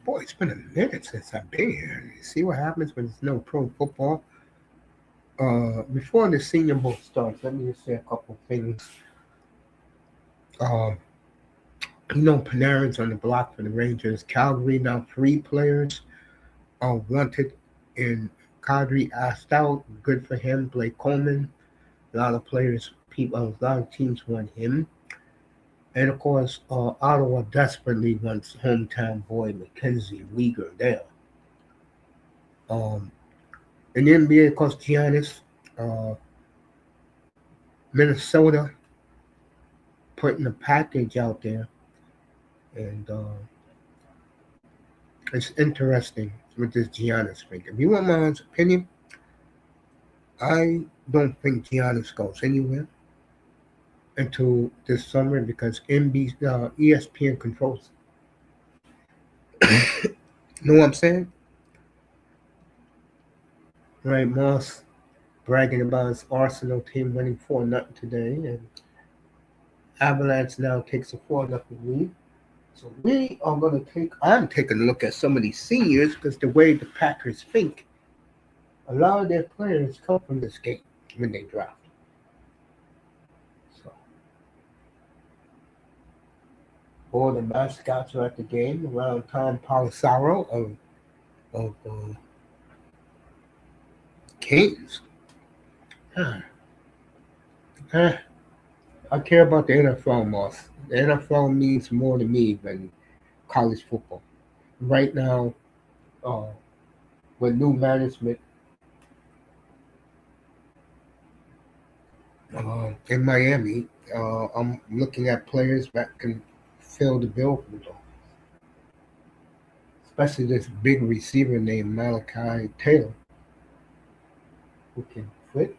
Boy, it's been a minute since I've been here. You see what happens when there's no pro football? Before the Senior Bowl starts, let me just say a couple things. Um, Panarin's on the block for the Rangers. Calgary now 3 players are wanted in Kadri asked out. Good for him. Blake Coleman. A lot of players, people, a lot of teams want him. And of course, Ottawa desperately wants hometown boy Mackenzie Weegar there. Um, in the NBA, of course, Giannis, uh, Minnesota putting a package out there, and it's interesting with this Giannis thing. If you want my honest opinion, I don't think Giannis goes anywhere until this summer because ESPN controls it. Know what I'm saying? Right, Moss bragging about his Arsenal team winning 4-0 today, and Avalanche now takes a 4-0 lead. So we are going to I'm taking a look at some of these seniors because the way the Packers think, a lot of their players come from this game when they draft. So all the mascots are at the game around Tom Pelissero of Canes. Huh. Huh. I care about the NFL, Moss. The NFL means more to me than college football. Right now, uh, with new management in Miami, I'm looking at players that can fill the bill for them, especially this big receiver named Malachi Taylor, who can fit.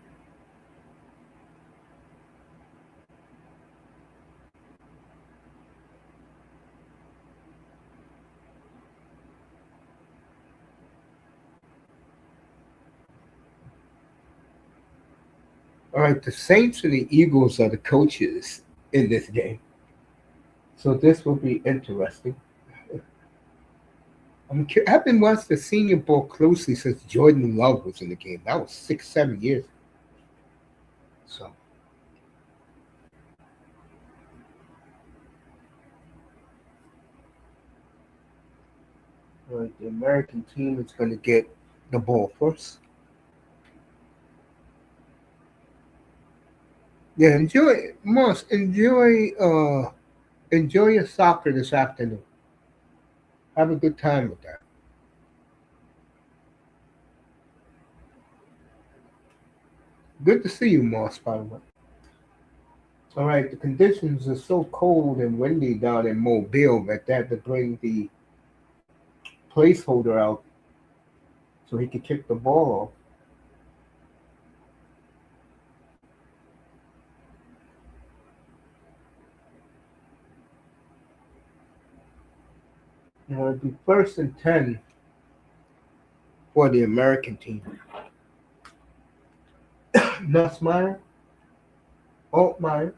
All right, the Saints and the Eagles are the coaches in this game, so this will be interesting. I've been watching the Senior Bowl closely since Jordan Love was in the game. That was 6, 7 years ago. So, all right, the American team is going to get the ball first. Yeah, Moss. Enjoy your soccer this afternoon. Have a good time with that. Good to see you, Moss. By the way. All right, the conditions are so cold and windy down in Mobile that they had to bring the placeholder out so he could kick the ball off. It'd be 1st and 10 for the American team. Nussmeyer, Altmaier,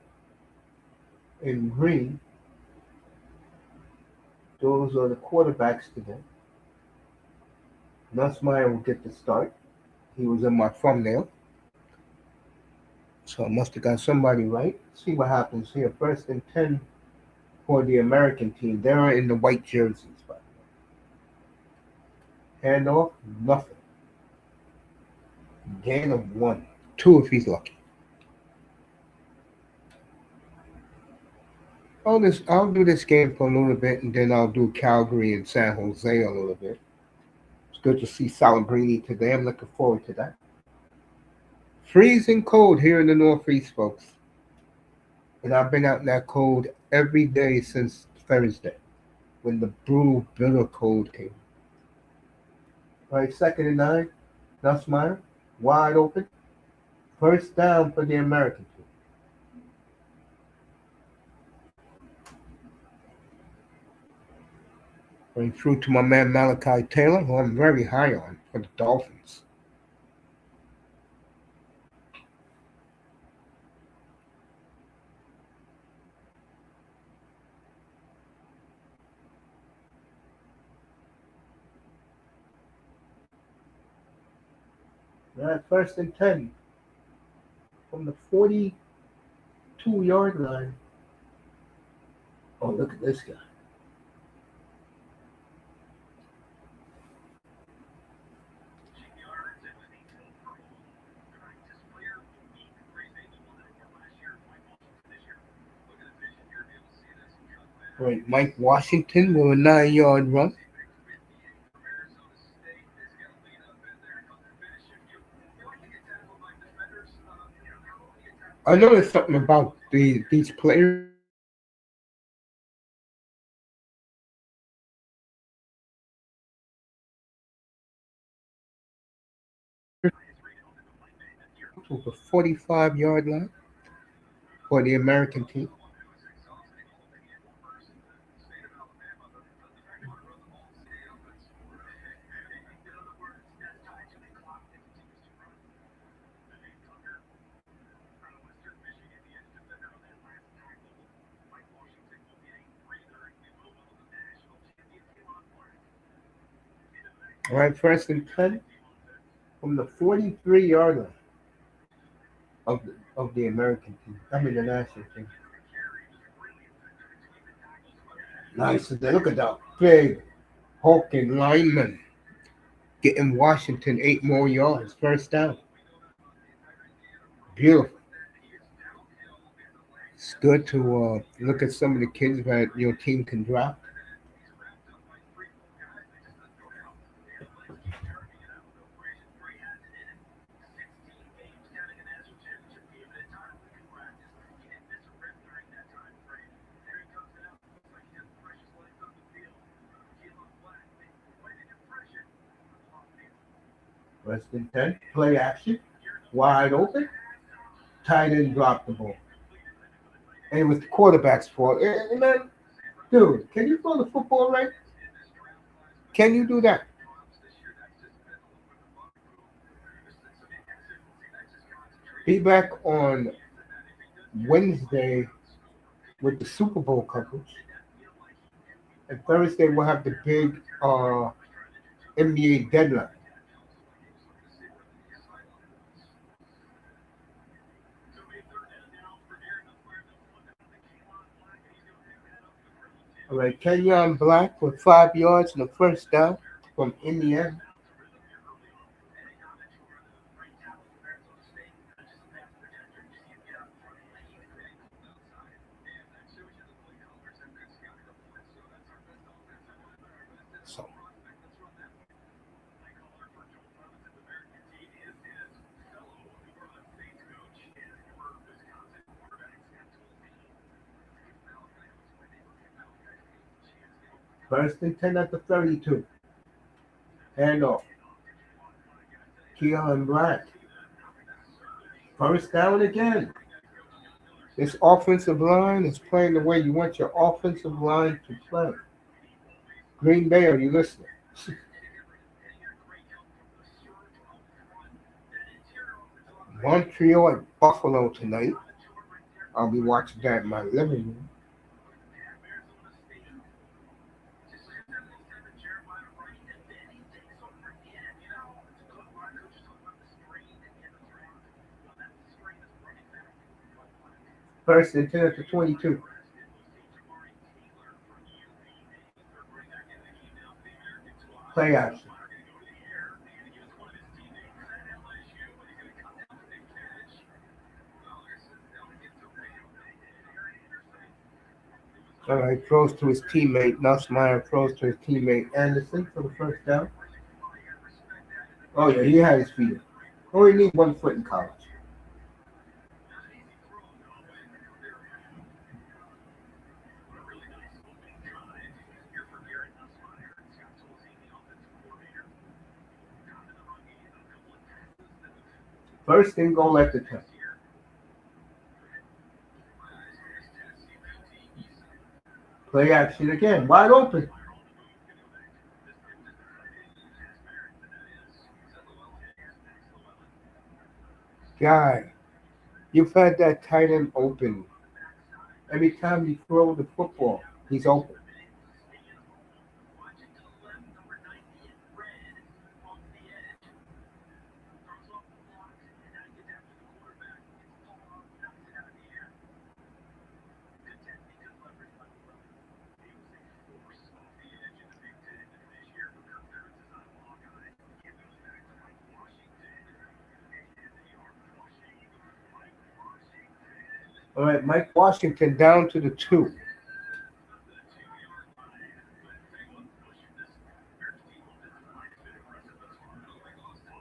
and Green. Those are the quarterbacks today. Nussmeyer will get the start. He was in my thumbnail, so I must have got somebody right. See what happens here. 1st and 10 for the American team. They're in the white jerseys, by the way. Handoff, nothing. Gain of 1. 2 if he's lucky. I'll do this game for a little bit, and then I'll do Calgary and San Jose a little bit. It's good to see Salabrini today. I'm looking forward to that. Freezing cold here in the Northeast, folks. And I've been out in that cold every day since Thursday when the brutal, bitter cold came. All right, 2nd and 9. Nussmeyer, wide open. First down for the American team. Going through to my man Malachi Taylor, who I'm very high on for the Dolphins. Right, first and 10 from the 42-yard line. Oh, look at this guy. Right, Mike Washington with a 9-yard run. I noticed something about these players. To the 45-yard line for the American team. All right, first and 10 from the 43-yard line of the American team. I mean the national team. Nice. Look at that big hulking lineman getting Washington 8 more yards. First down. Beautiful. It's good to look at some of the kids that your team can draft. First and 10. Play action. Wide open. Tight end dropped the ball. And it was the quarterback's fault. Man, dude, can you throw the football right? Can you do that? Be back on Wednesday with the Super Bowl coverage. And Thursday we'll have the big NBA deadline. All right, Kenyon Black with 5 yards and a first down from Indiana. So, first and 10 at the 32. Hand off. Keon Black. First down again. This offensive line is playing the way you want your offensive line to play. Green Bay, are you listening? Montreal at Buffalo tonight. I'll be watching that in my living room. First and 10 at the 22. Play action. All right, throws to his teammate. Nussmeyer throws to his teammate Anderson for the first down. Oh, yeah, he had his feet. Only need 1 foot in college. First and goal at the 10. Play action again. Wide open. Guy, you've had that tight end open. Every time you throw the football, he's open. All right, Mike Washington down to the 2.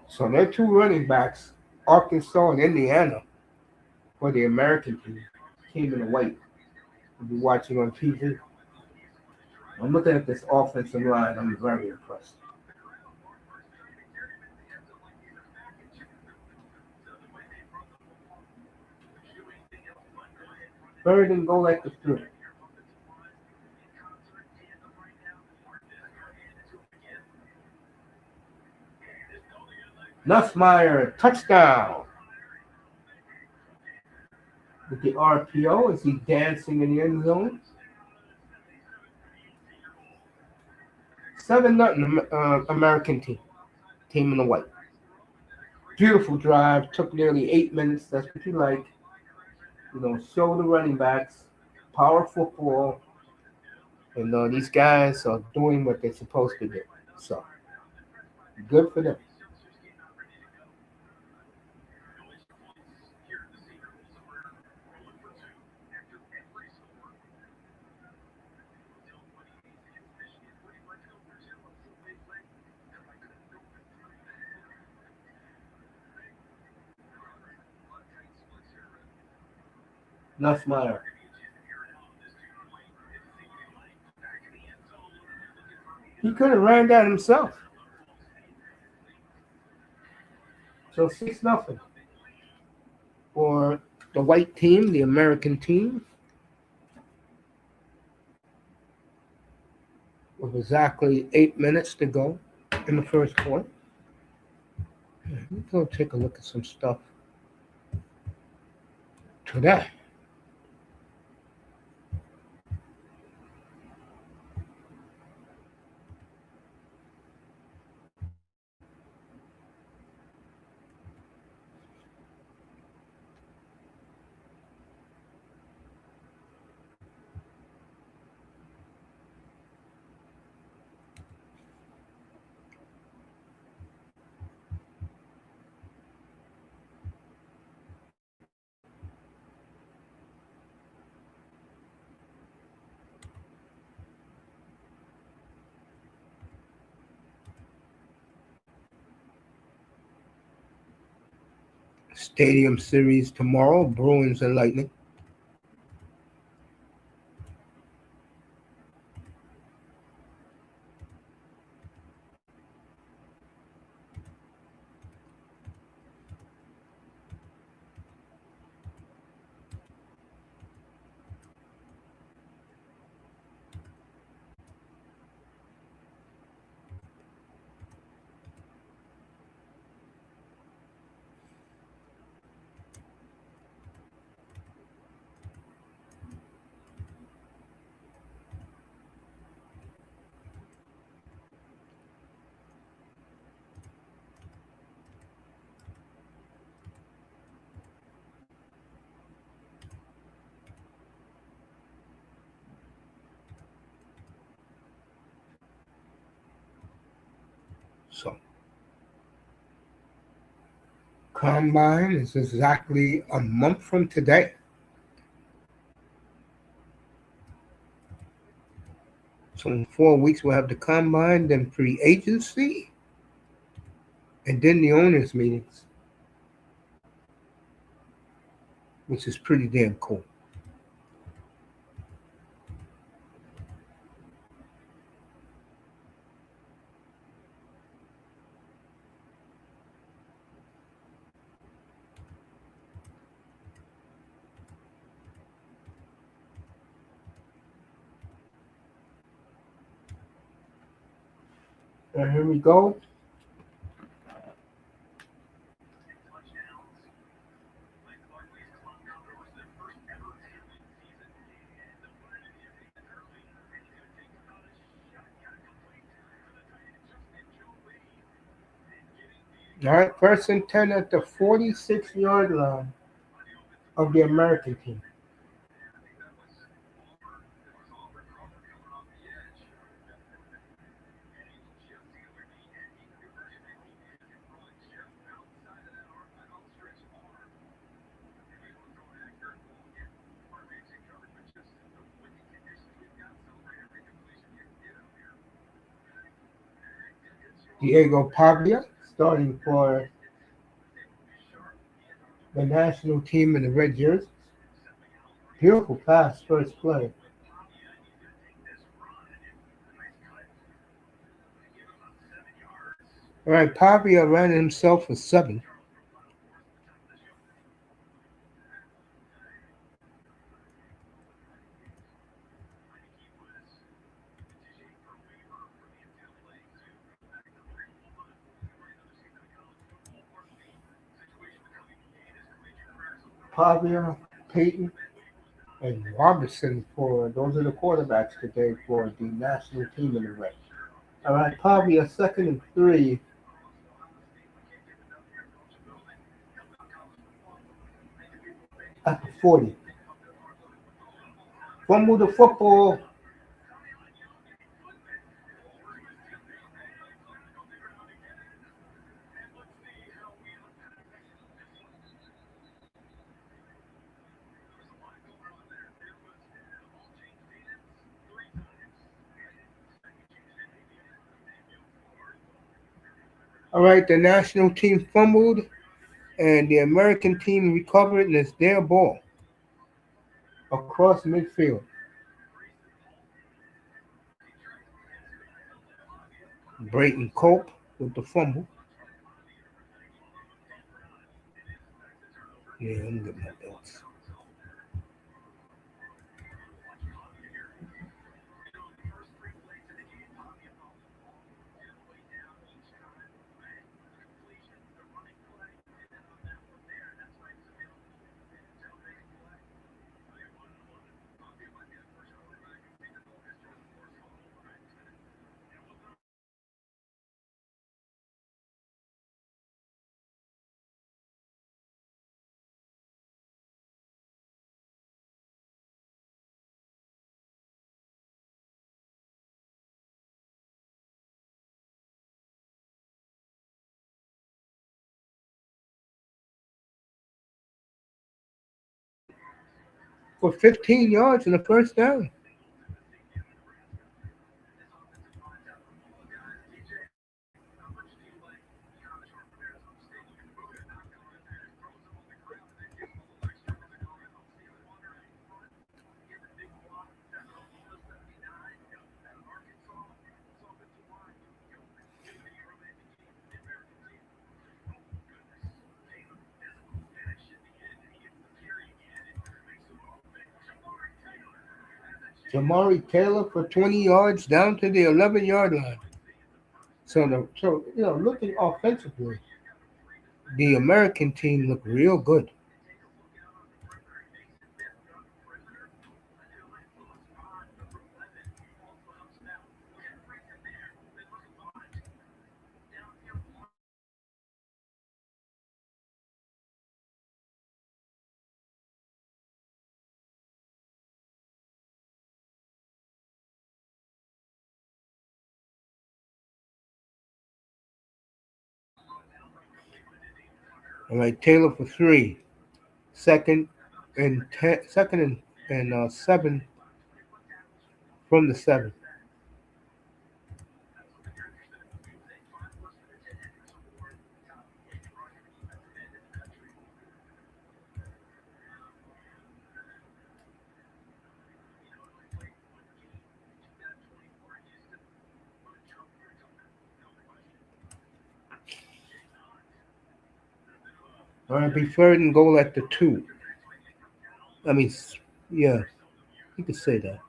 So they're 2 running backs, Arkansas and Indiana, for the American team in the white. We'll be watching on TV. I'm looking at this offensive line. I'm very impressed. Third and goal at the 3. Nussmeyer, touchdown. With the RPO, is he dancing in the end zone? 7-0 American team in the white. Beautiful drive, took nearly 8 minutes. That's what you like. Show the running backs, power football, and these guys are doing what they're supposed to do. So, good for them. Nussmeyer. He could have ran that himself. So 6-0 for the white team, the American team. With exactly 8 minutes to go in the first quarter. Let's go take a look at some stuff today. Stadium Series tomorrow, Bruins and Lightning. So, Combine is exactly a month from today. So in 4 weeks we'll have the Combine, then free agency, and then the owners meetings, which is pretty damn cool. And here we go. All right, first and 10 at the 46-yard line of the American team. Diego Pavia starting for the national team in the red jersey. Beautiful pass, first play. All right, Pavia ran himself for 7. Pavia, Peyton, and Robertson for those are the quarterbacks today for the national team in the red. All right, Pavia second and 3 at the 40. Fumble the football. All right, the national team fumbled, and the American team recovered, and it's their ball across midfield. Brayton Cope with the fumble. Yeah, I'm getting my notes. For 15 yards and a first down. Jamari Taylor for 20 yards down to the 11-yard line. So looking offensively, the American team looked real good. All right, Taylor for 3, second and 10, second and 7 from the 7. All right, be third and goal at the 2. I mean, yeah, you could say that.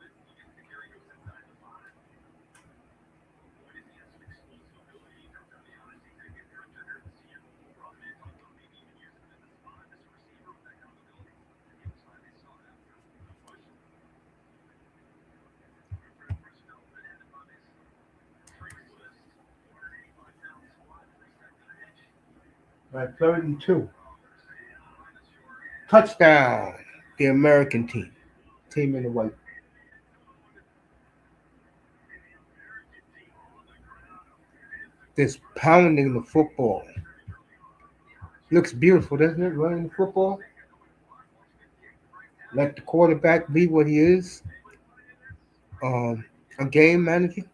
All right, third and 2. Touchdown, the American team. Team in the white. Just pounding the football. Looks beautiful, doesn't it? Running the football. Let the quarterback be what he is. Um, a game manager.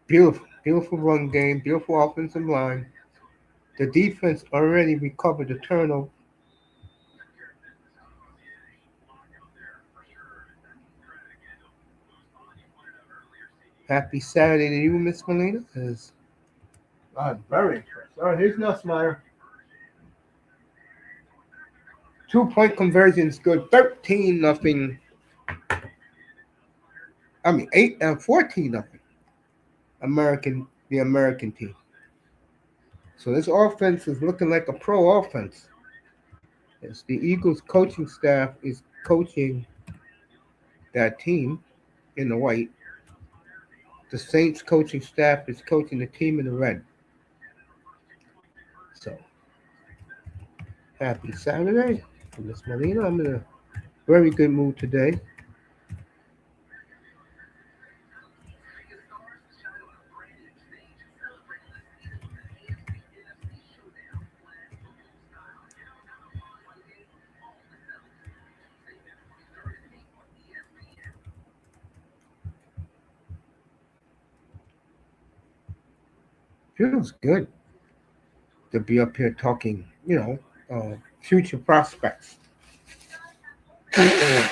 Beautiful. Beautiful run game, beautiful offensive line. The defense already recovered the turnover. Happy Saturday to you, Miss Molina. I'm very impressed. All right, here's Nussmeyer. 2 point conversion is good. 13 nothing. I mean 8 and 14 nothing. The American team. So this offense is looking like a pro offense. As the Eagles coaching staff is coaching that team in the white. The Saints coaching staff is coaching the team in the red. So happy Saturday, Miss Molina. I'm in a very good mood today. Feels good to be up here talking, future prospects. And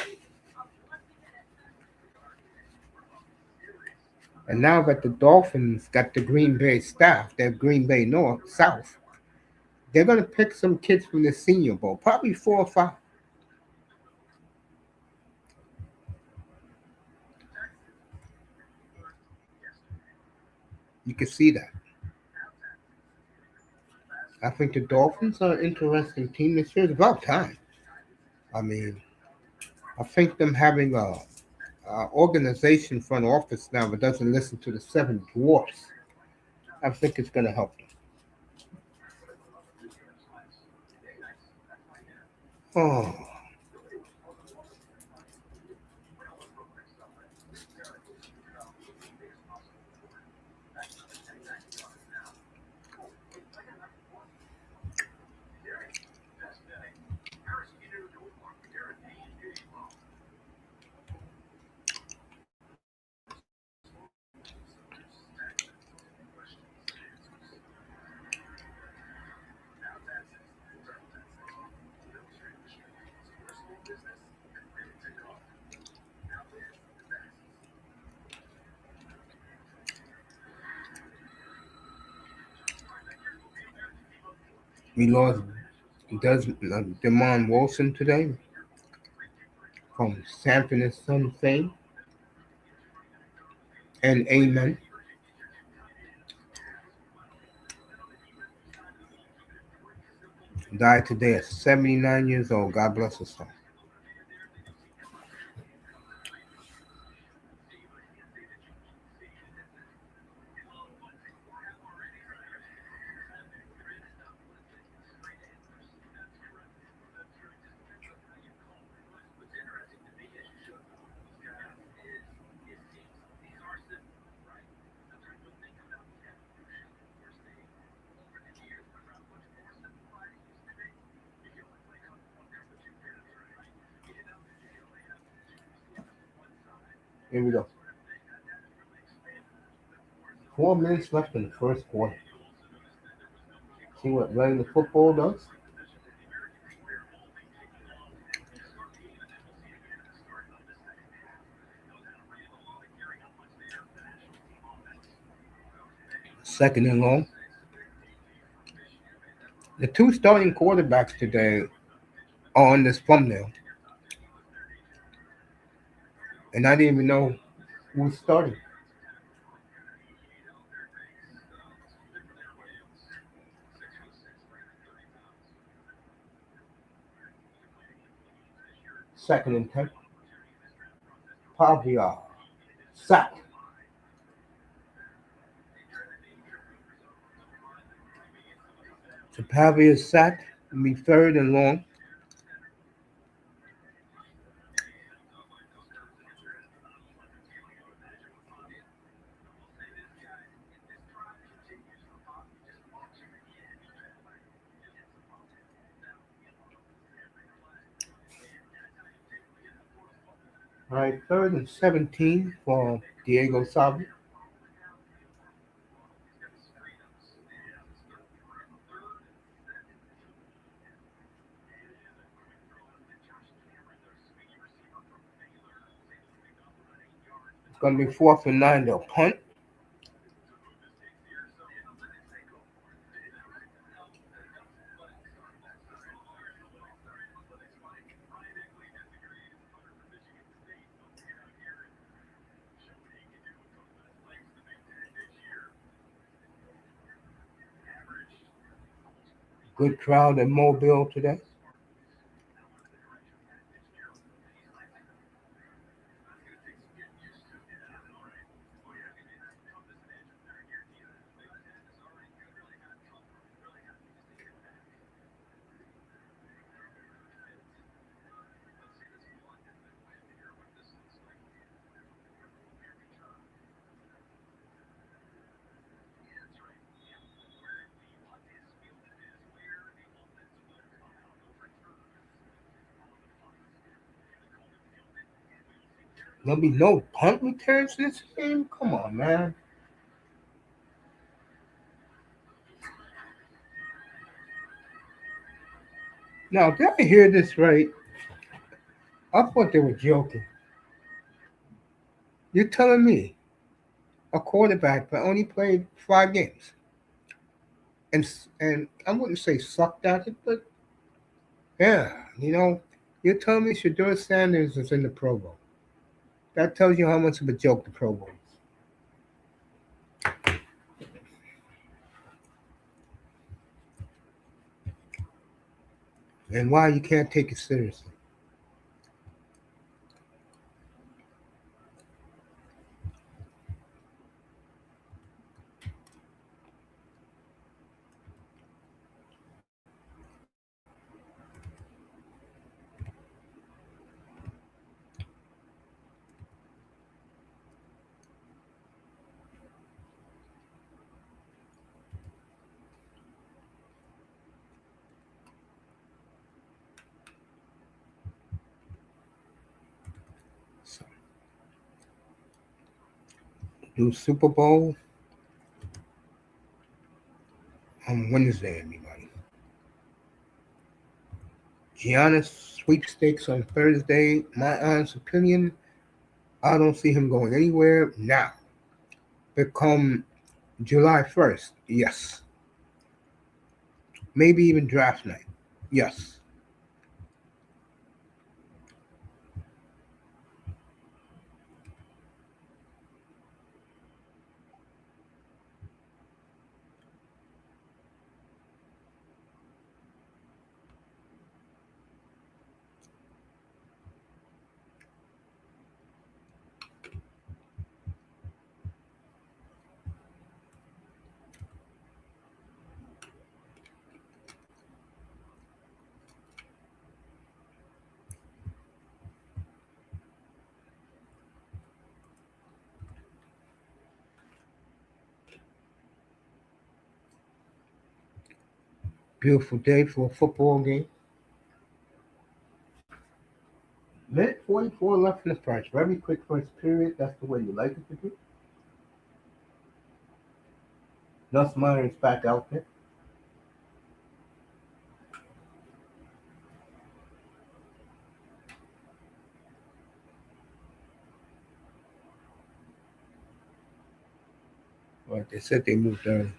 now that the Dolphins got the Green Bay staff, their Green Bay North South, they're gonna pick some kids from the Senior Bowl, probably 4 or 5. You can see that. I think the Dolphins are an interesting team this year. It's about time. I mean, I think them having a organization front office now that doesn't listen to the seven dwarfs, I think it's going to help them. Oh, we lost Demond Wilson today from Sanford and Son fame, and Amen. Died today at 79 years old. God bless his soul. Here we go. 4 minutes left in the first quarter. See what running the football does? Second and long. The two starting quarterbacks today are on this thumbnail, and I didn't even know who's starting. Second and 10. Pavia sacked. So Pavia sacked. It'll be third and long. All right, third and 17 for Diego Savi. going to be 4th and 9. They'll punt. Good crowd in Mobile today. There'll be no punt returns this game? Come on, man. Now, did I hear this right? I thought they were joking. You're telling me a quarterback that only played 5 games and I wouldn't say sucked at it, but yeah, you're telling me Shedeur Sanders is in the Pro Bowl. That tells you how much of a joke the Pro Bowl is. And why you can't take it seriously. So, do Super Bowl on Wednesday, everybody. Giannis sweepstakes on Thursday. My honest opinion, I don't see him going anywhere now. Become July 1st, yes. Maybe even draft night, yes. Beautiful day for a football game. Minute 44 left in the first. Very quick first period. That's the way you like it to be. Nussmeier is back out there. Right, they said they moved early.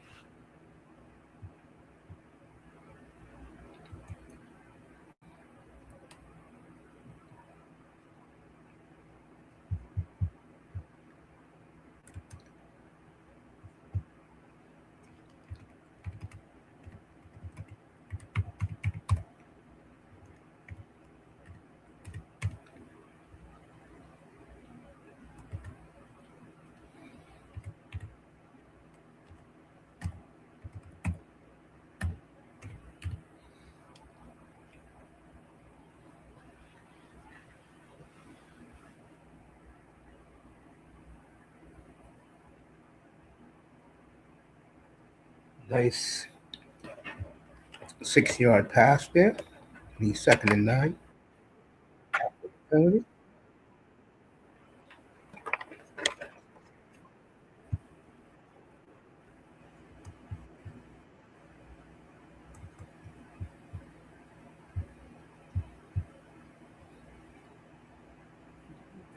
Nice 6-yard pass there. He's 2nd and 9. Penalty.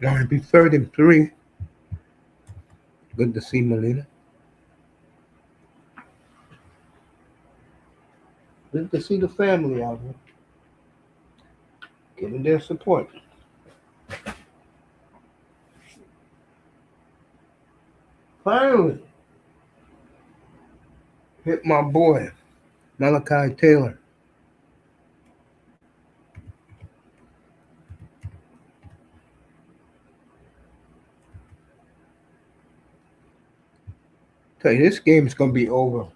Now it'll be 3rd and 3. Good to see Melina. Good to see the family out here giving their support. Finally, hit my boy, Malachi Taylor. Tell you, this game is going to be over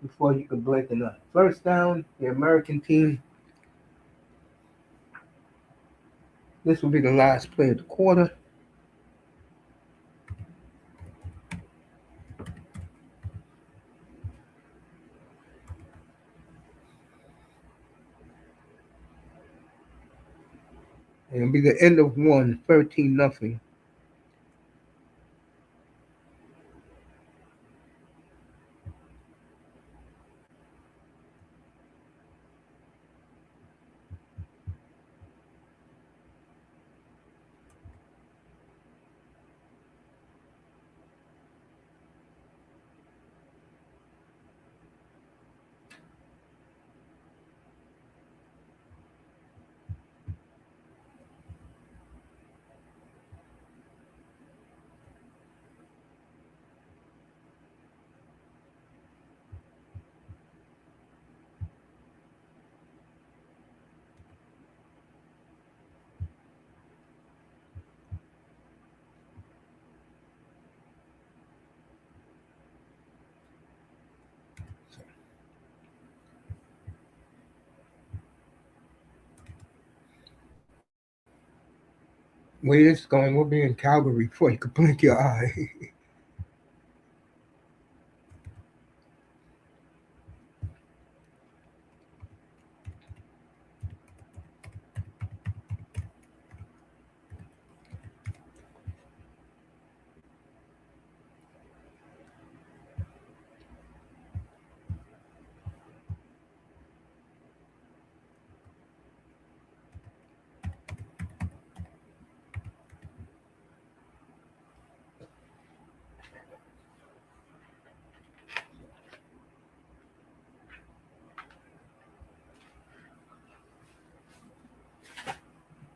before you can blink an eye. First down, the American team. This will be the last play of the quarter. It'll be the end of one, 13-0. Way this is going, we'll be in Calgary before you can blink your eye.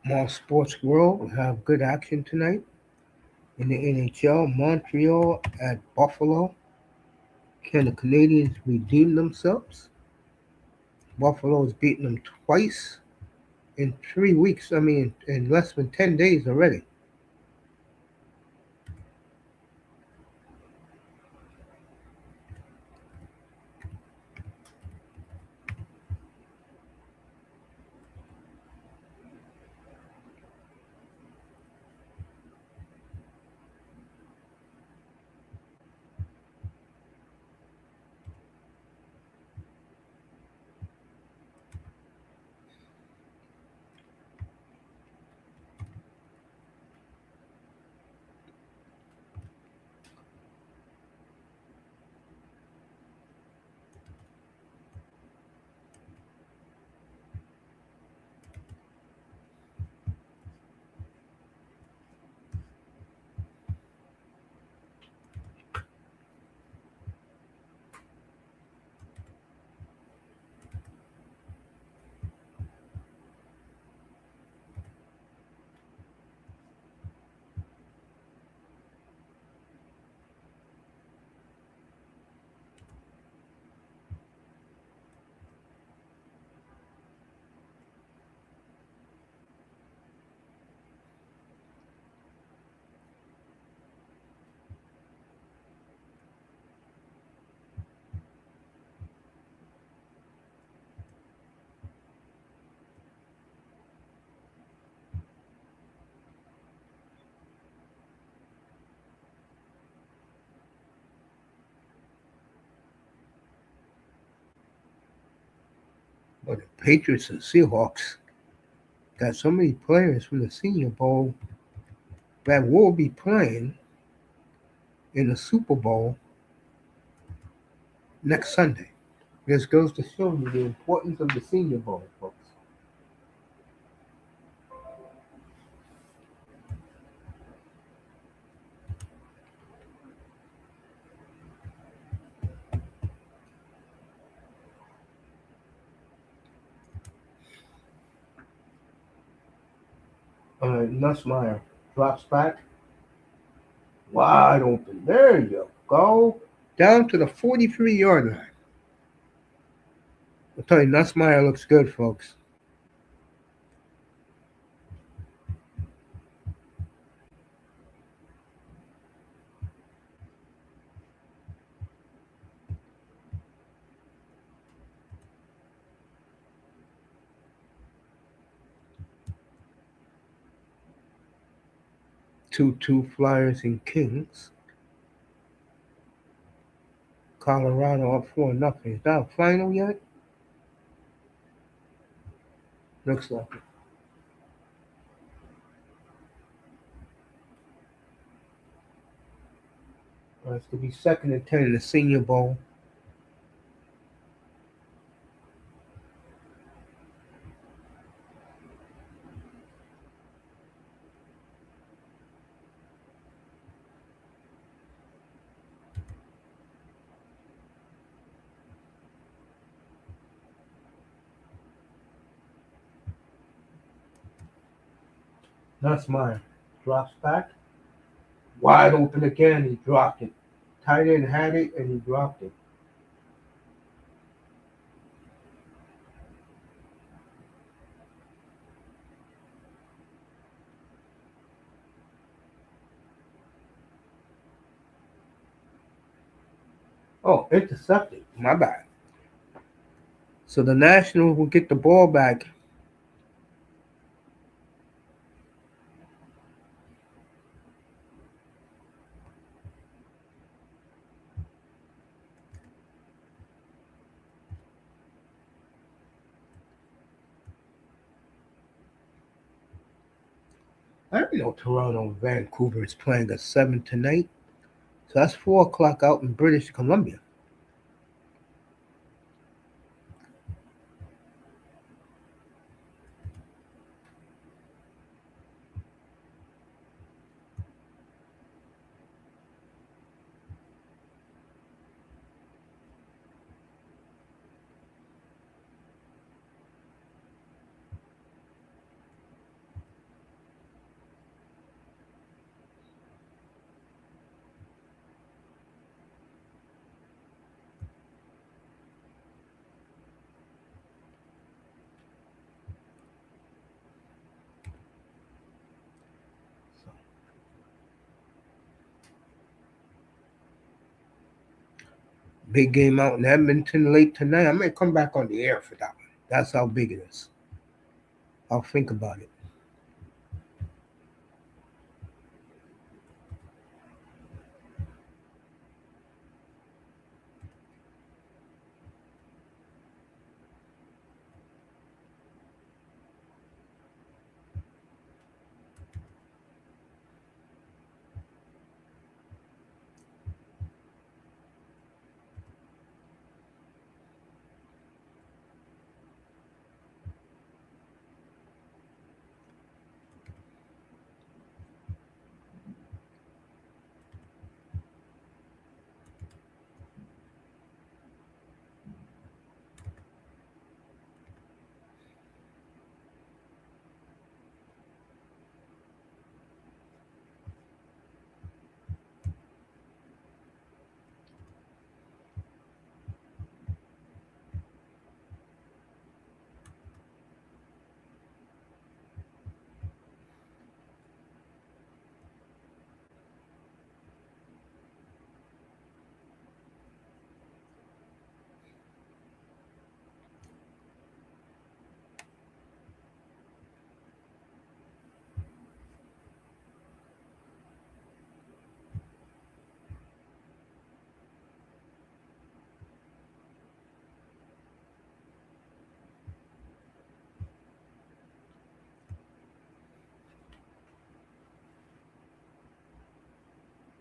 More sports world will have good action tonight. In the NHL, Montreal at Buffalo. Can the Canadians redeem themselves? Buffalo has beaten them twice in 3 weeks. I mean, in less than 10 days already. But the Patriots and Seahawks got so many players from the Senior Bowl that will be playing in the Super Bowl next Sunday. This goes to show you the importance of the Senior Bowl, folks. Nussmeyer drops back. Wide open. There you go. Down to the 43-yard line. I'll tell you, Nussmeyer looks good, folks. Two Flyers and Kings. Colorado up 4-0. Is that a final yet? Looks like it. It's to be 2nd and 10 in the Senior Bowl. Nussmeyer drops back. Wide open again. He dropped it. Tight end had it and he dropped it. Oh, intercepted. My bad. So the Nationals will get the ball back. I don't know Toronto and Vancouver is playing at 7 tonight. So that's 4 o'clock out in British Columbia. Big game out in Edmonton late tonight. I may come back on the air for that one. That's how big it is. I'll think about it.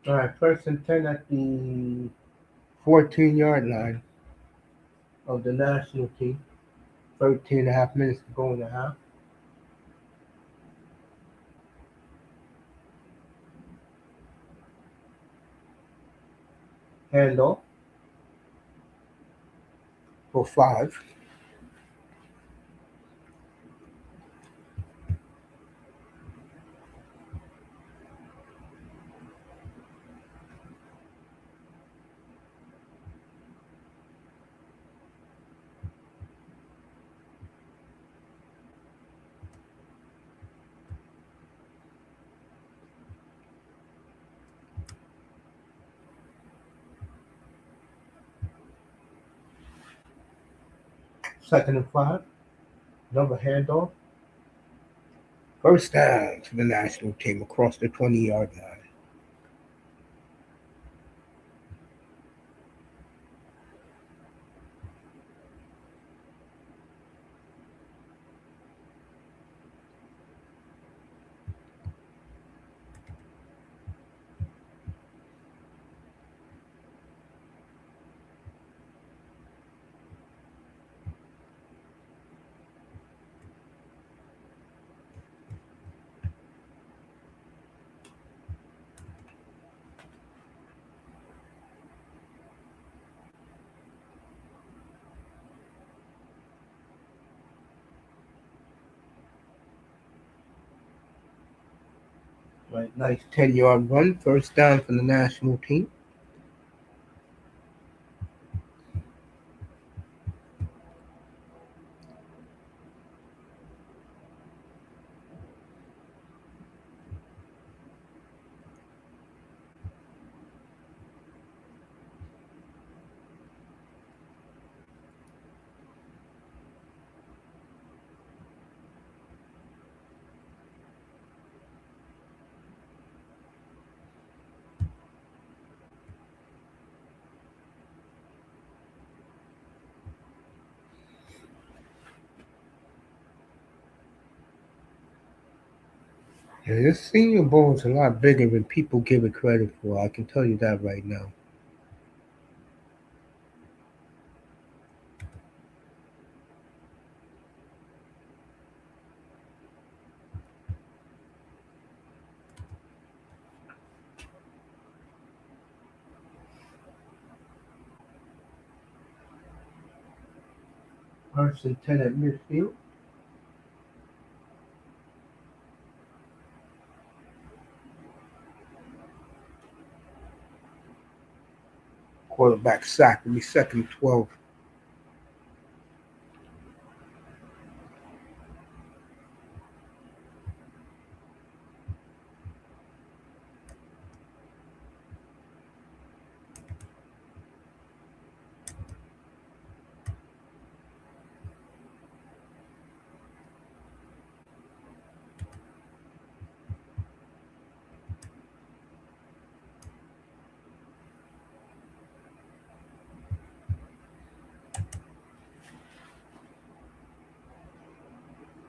All right, 1st and 10 at the 14-yard line of the national team. 13 and a half minutes to go in the half. Handoff for 5. Second and 5. Another handoff. First down for the national team across the 20-yard line. Right, nice 10-yard run. First down for the national team. Yeah, this Senior Bowl is a lot bigger than people give it credit for. I can tell you that right now. First and 10 at midfield. Quarterback sack will be second and 12.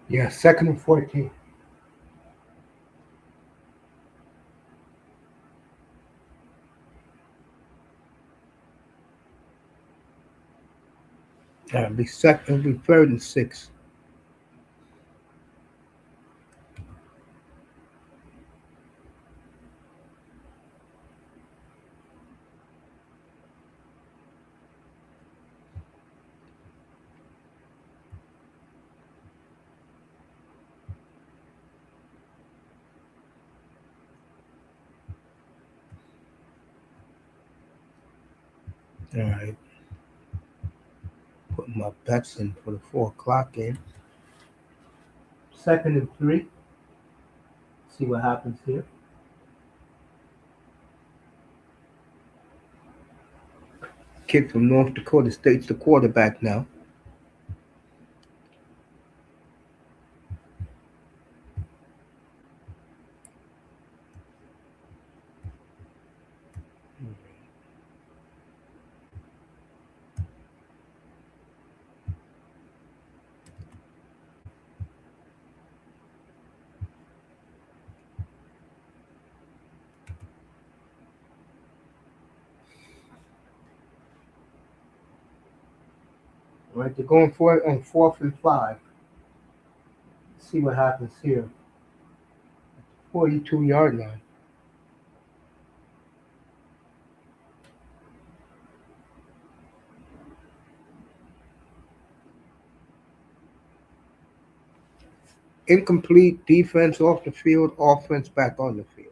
Yeah, second and 14. It'll be third and 6. All right. Put my bets in for the 4 o'clock game. Second and 3. See what happens here. Kid from North Dakota State's the quarterback now. All right, they're going for it on 4th and 5. See what happens here. 42-yard line. Incomplete. Defense off the field. Offense back on the field.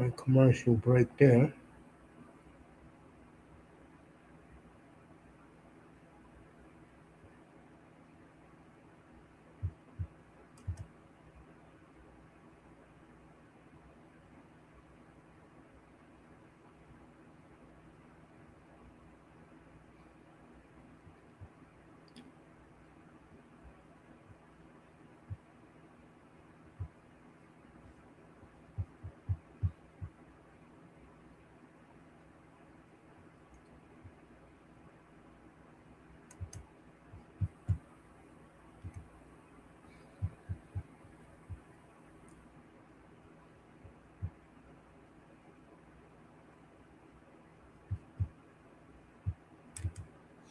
right, commercial break there.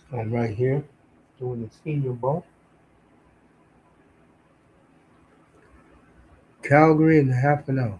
So I'm right here doing the Senior Bowl. Calgary in half an hour.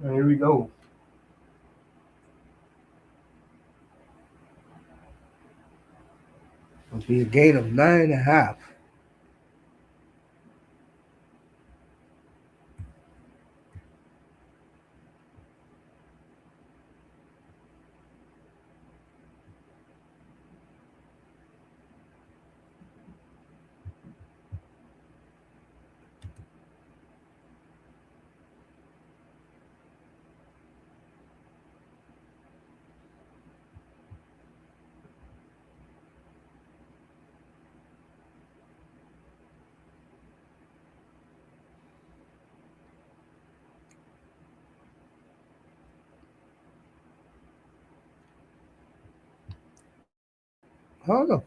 Here we go. It'll be a gain of 9.5. How the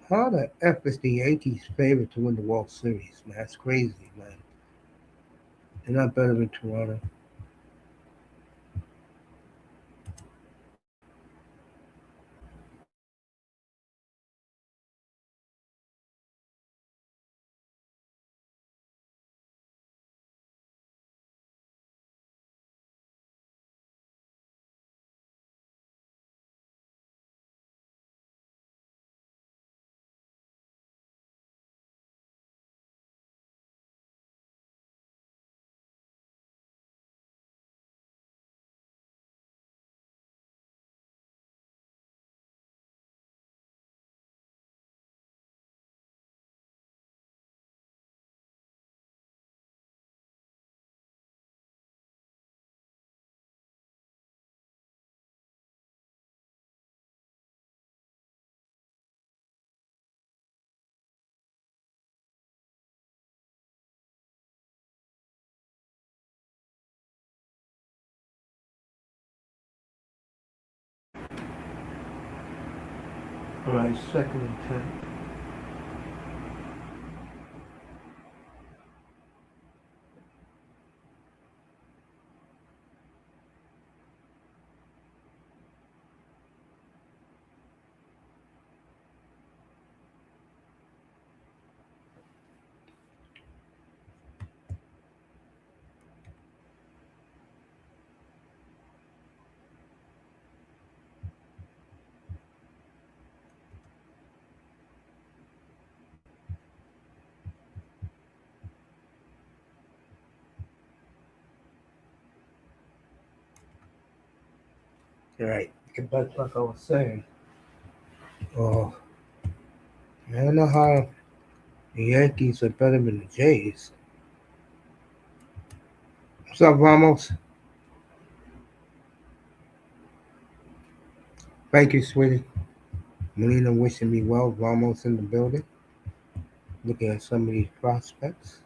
how the F is the Yankees favorite to win the World Series, man? That's crazy, man. They're not better than Toronto. All right, second and 10. All right, get back like I was saying. Oh, I don't know how the Yankees are better than the Jays. What's up, Ramos? Thank you, sweetie. Melina wishing me well. Ramos in the building. Looking at some of these prospects.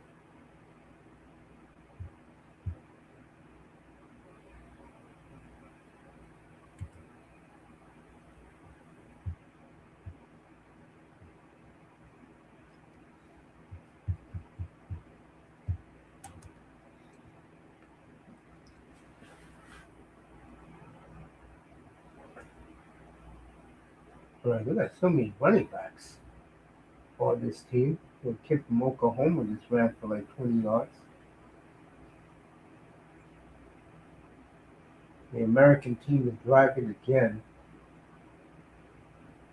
All right, we got so many running backs on this team. The kid from Oklahoma just ran for like 20 yards. The American team is driving again.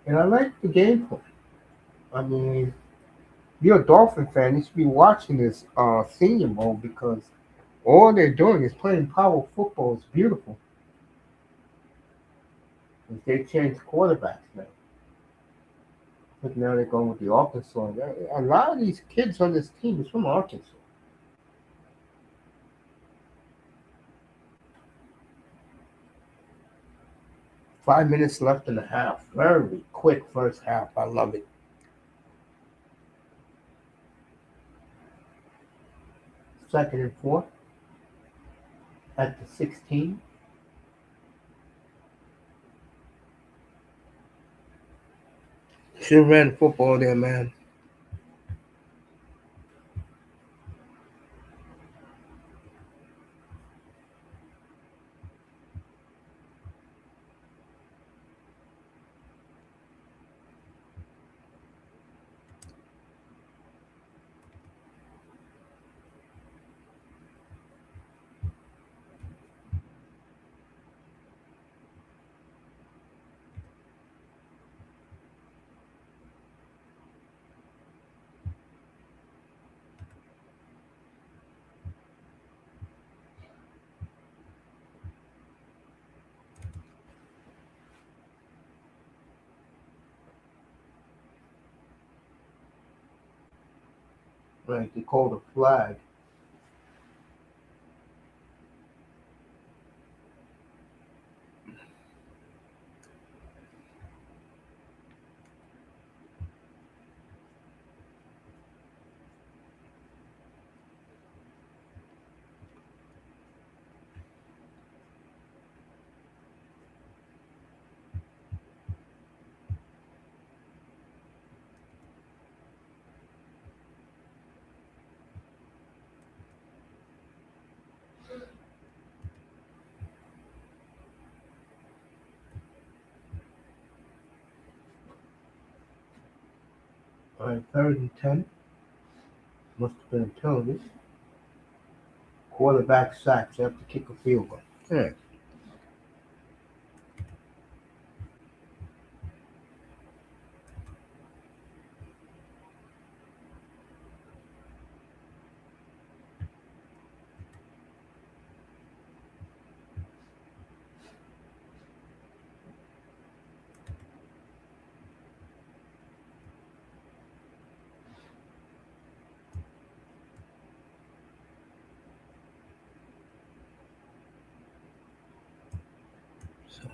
And I like the game plan. I mean, if you're a Dolphin fan, you should be watching this Senior Bowl because all they're doing is playing power football. It's beautiful. They changed quarterbacks now. But now they're going with the Arkansas. A lot of these kids on this team is from Arkansas. 5 minutes left in the half. Very quick first half. I love it. Second and four at the 16. Should have ran football there, man. Right, they called a flag. All right, third and 10. Must have been a penalty. Quarterback sacks after kick a field goal. Yeah. So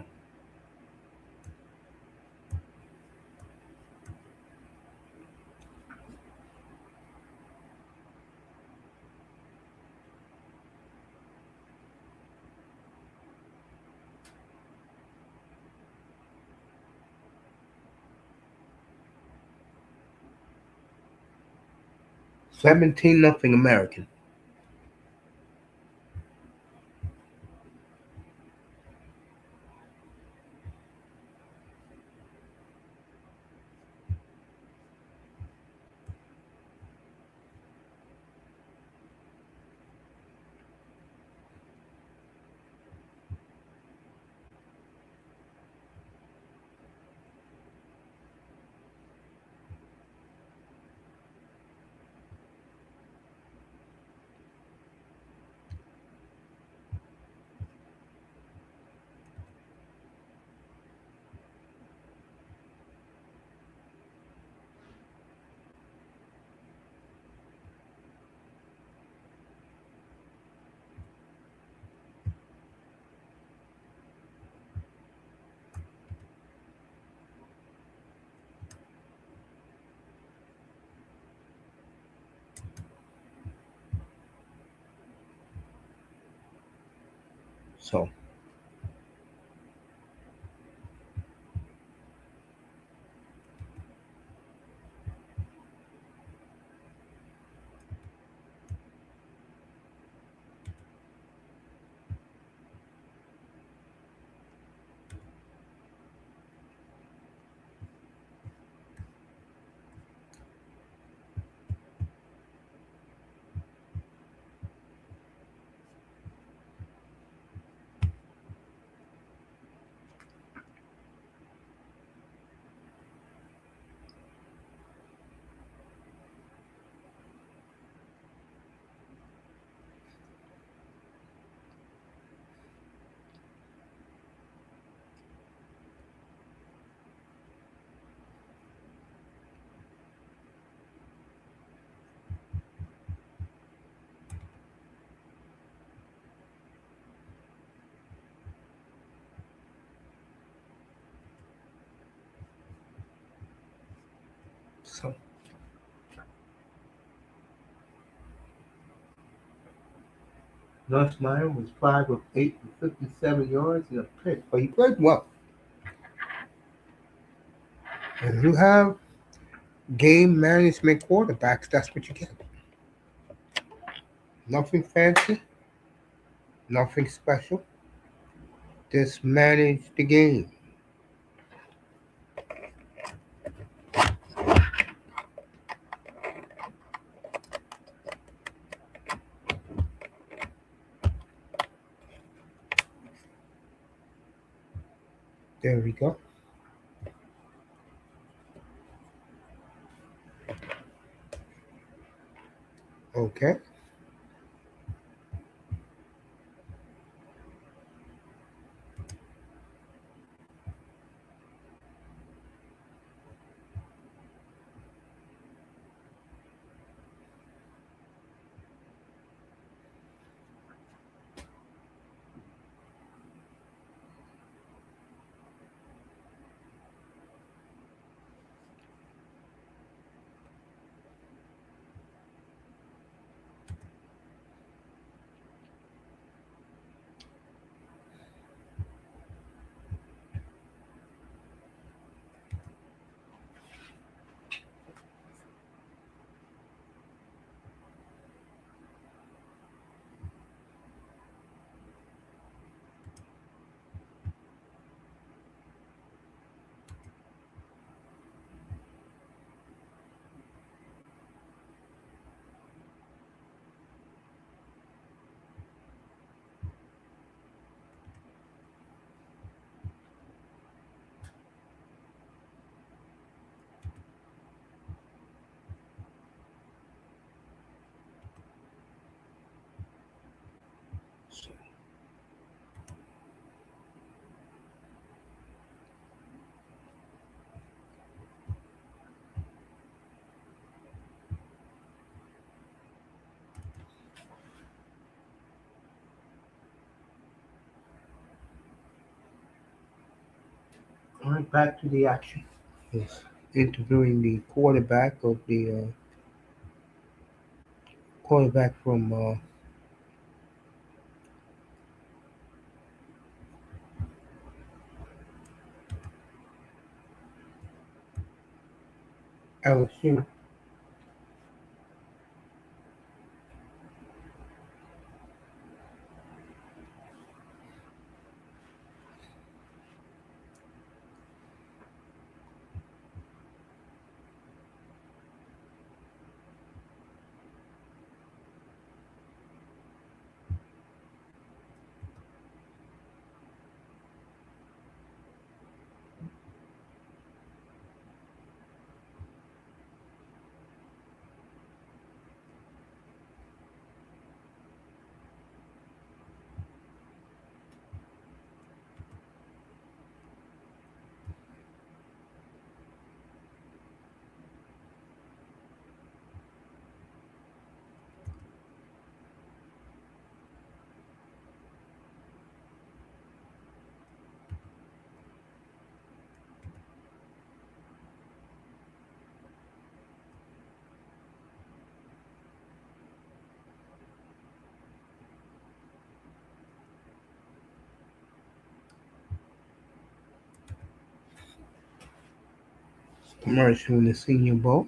17-0 American. So, so Nussmeier was 5 of 8 for 57 yards and a pick, but he played well. And you have game management quarterbacks, that's what you get. Nothing fancy, nothing special. Just manage the game. There we go. Okay. All right, back to the action. Yes. Interviewing the quarterback from LSU. commercial in the Senior Bowl.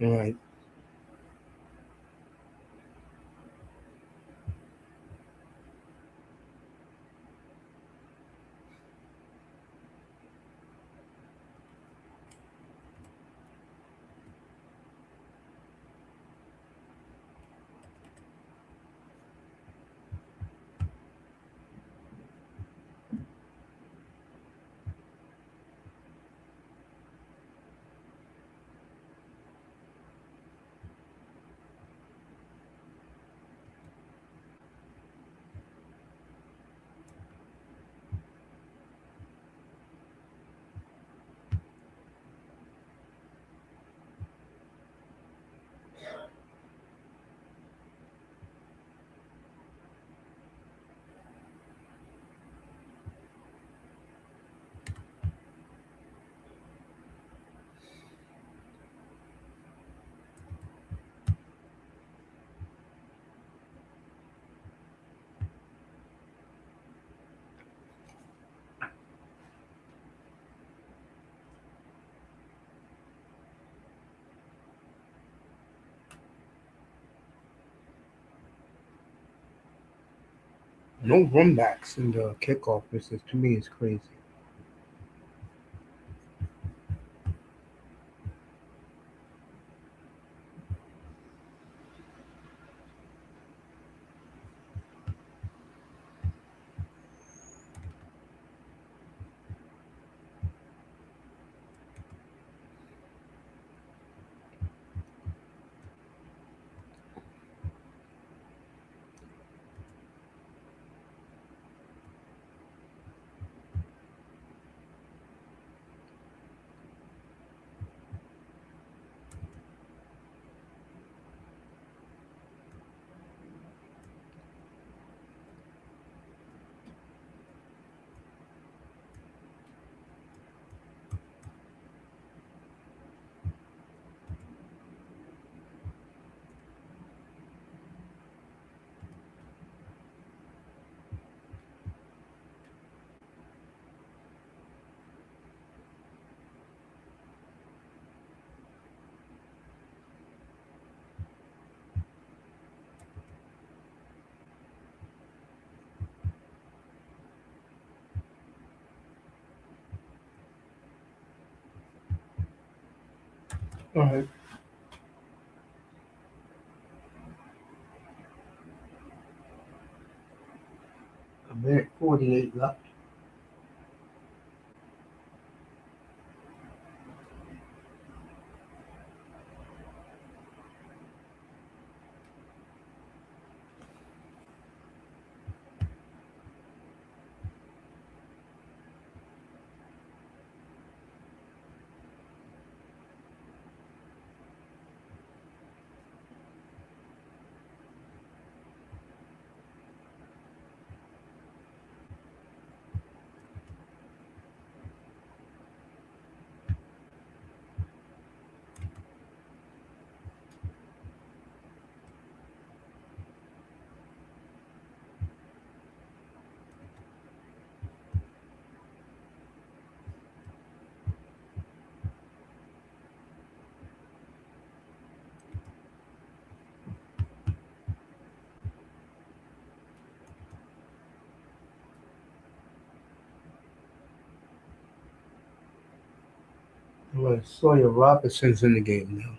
All right. No runbacks in the kickoff. This is to me is crazy. All right. A minute 48 left. Right, Sawyer Robertson's in the game now.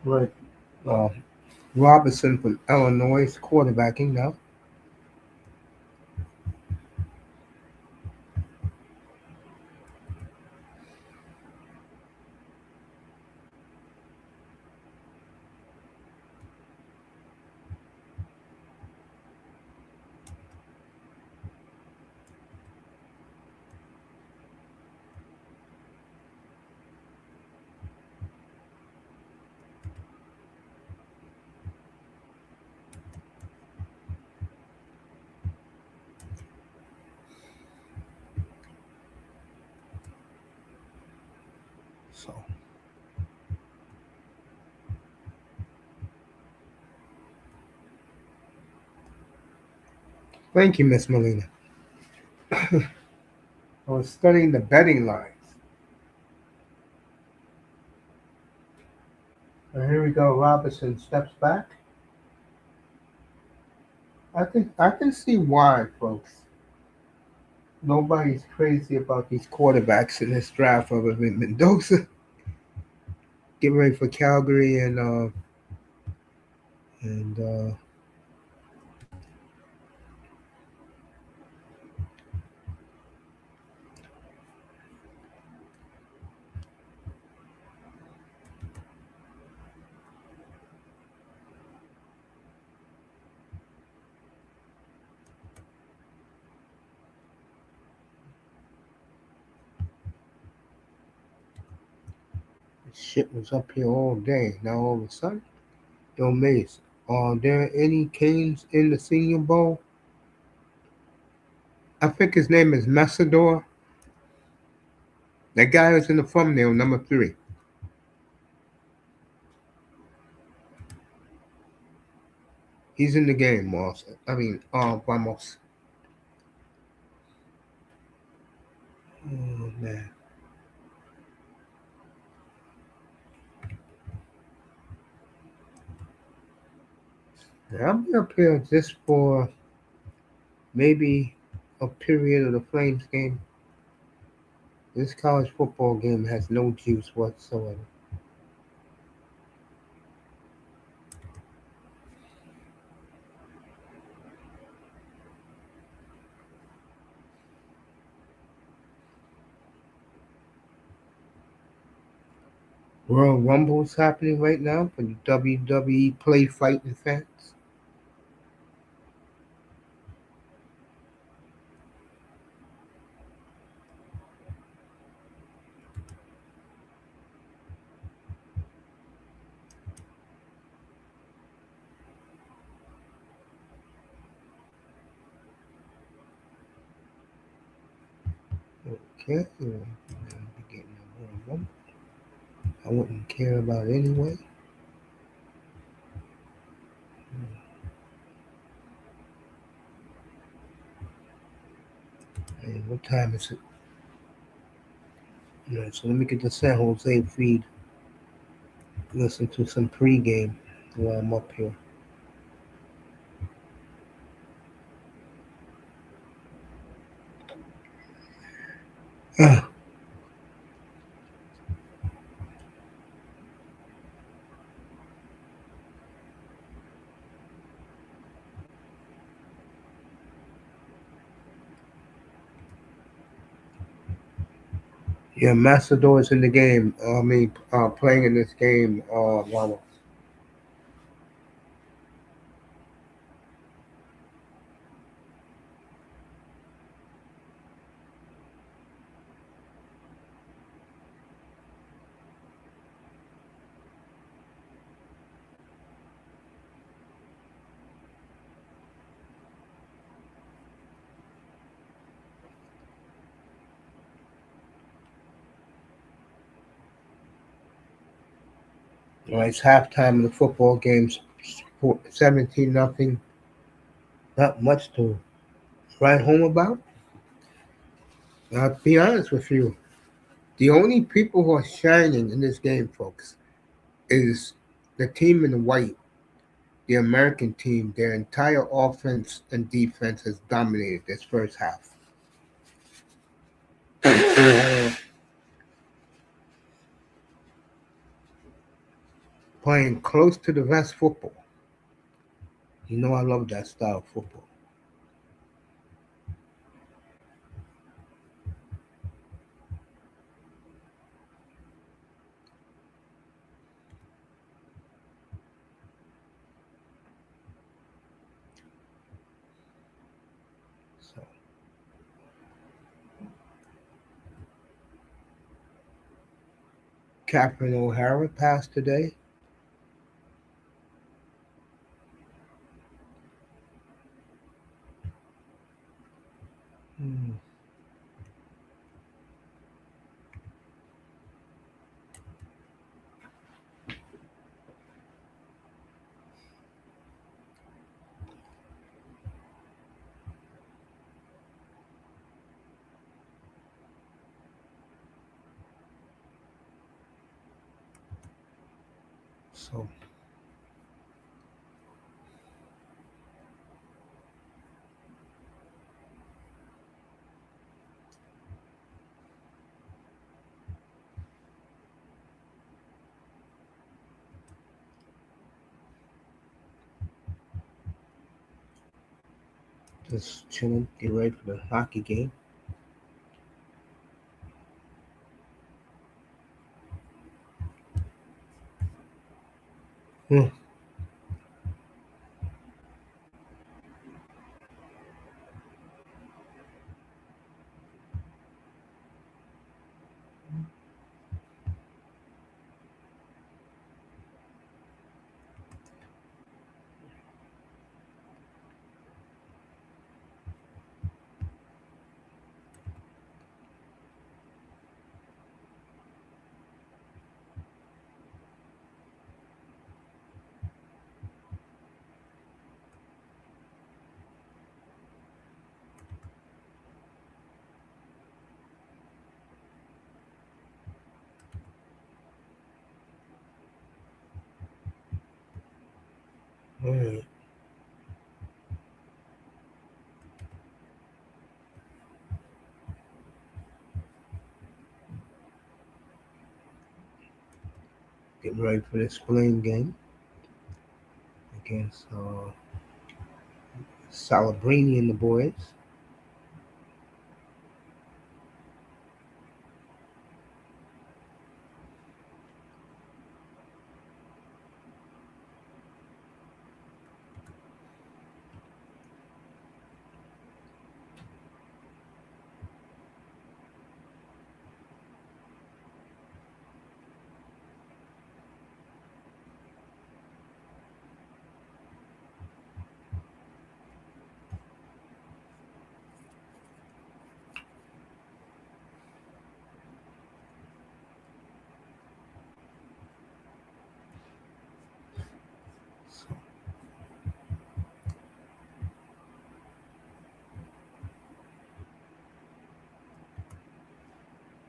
Right. Uh, Robertson from Illinois is quarterbacking now. So thank you, Miss Molina. I was studying the betting lines. And here we go. Robertson steps back. I can see why, folks. Nobody's crazy about these quarterbacks in this draft other than Mendoza. Getting ready for Calgary and shit was up here all day. Now all of a sudden, yo, Mace, are there any Canes in the Senior Bowl? I think his name is Massador. That guy was in the thumbnail, number 3. He's in the game, Moss. I mean, Vamos. Oh, man. I'll be up here just for maybe a period of the Flames game. This college football game has no juice whatsoever. Royal Rumble's happening right now for the WWE play fighting fans. Okay, be getting more of them. I wouldn't care about anyway. Hey, what time is it? Alright, so let me get the San Jose feed. Listen to some pregame while I'm up here. Yeah, Macedor is in the game. Playing in this game. Wow. All right, it's halftime of the football games. 17-0. Not much to write home about. I'll be honest with you. The only people who are shining in this game, folks, is the team in white, the American team. Their entire offense and defense has dominated this first half. Playing close to the vest football. You know I love that style of football. So Catherine O'Hara passed today. Hmm. So just chilling, get ready for the hockey game. Hmm. All right. Getting ready for this playing game against Salabrini and the boys.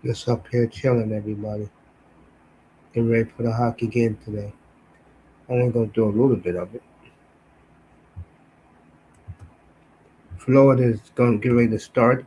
Just up here chilling, everybody. Getting ready for the hockey game today. I'm only gonna do a little bit of it. Florida is gonna get ready to start.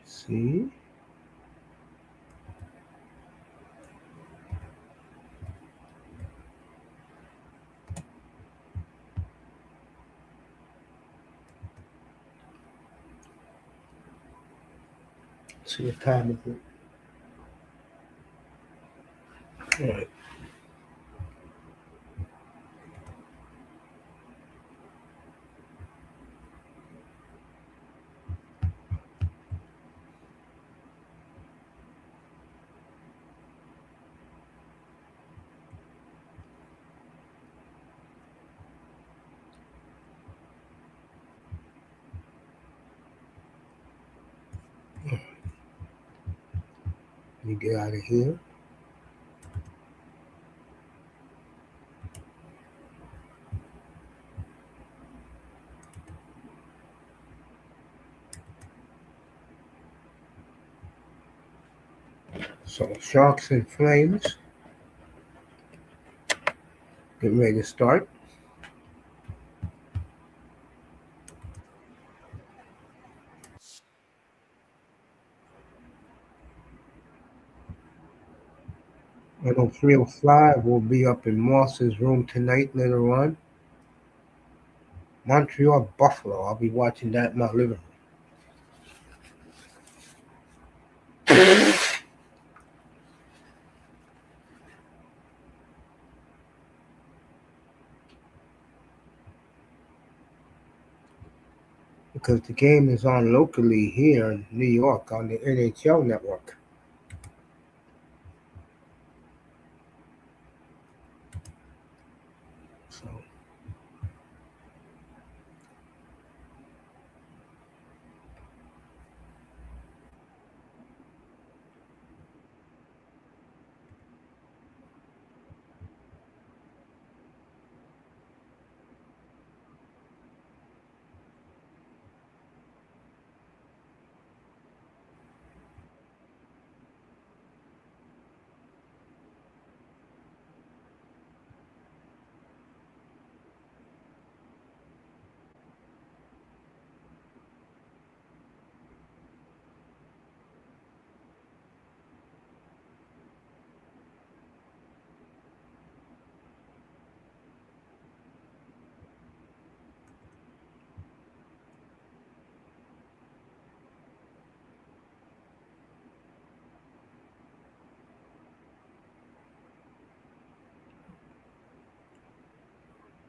See? See what time is it? All right. Let me get out of here. So Sharks and Flames getting ready to start. I know 305 will be up in Moss's room tonight later on. Montreal Buffalo. I'll be watching that in my living room. Because the game is on locally here in New York on the NHL network. So,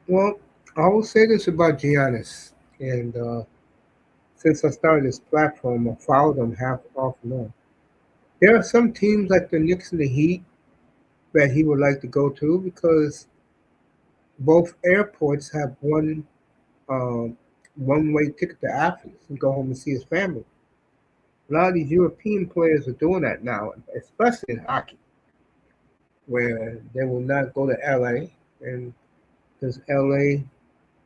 well, I will say this about Giannis, and since I started this platform, I followed him half off and on. There are some teams like the Knicks and the Heat that he would like to go to because both airports have one-way ticket to Athens and go home and see his family. A lot of these European players are doing that now, especially in hockey, where they will not go to LA, and because LA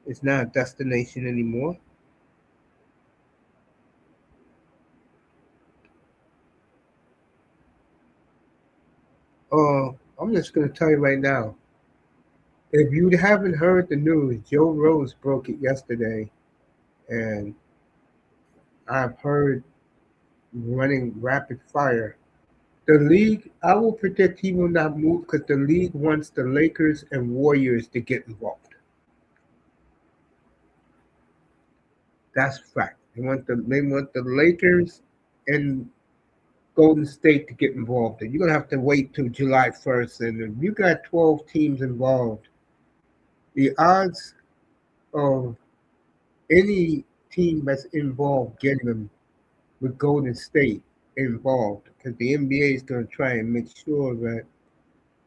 is not a destination anymore. I'm just going to tell you right now. If you haven't heard the news, Joe Rose broke it yesterday, and I've heard running rapid fire. The league, I will predict he will not move because the league wants the Lakers and Warriors to get involved. That's fact. They want the Lakers and Golden State to get involved. And you're gonna have to wait till July 1st. And if you got 12 teams involved, the odds of any team that's involved getting them with Golden State involved, because the NBA is going to try and make sure that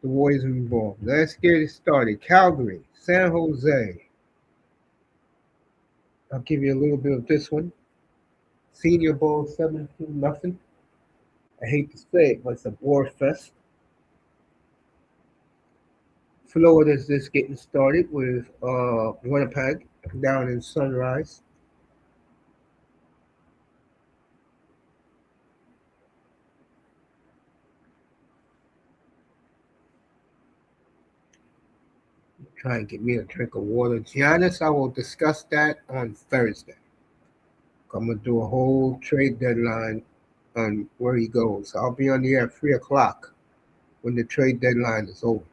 The Warriors are involved. Let's get it started. Calgary, San Jose. I'll give you a little bit of this one. Senior Bowl 17 nothing. I hate to say it, but it's a bore fest. Florida's just getting started with Winnipeg down in Sunrise. Try and get me a drink of water. Giannis, I will discuss that on Thursday. I'm gonna do a whole trade deadline on where he goes. I'll be on the air at 3 o'clock when the trade deadline is over.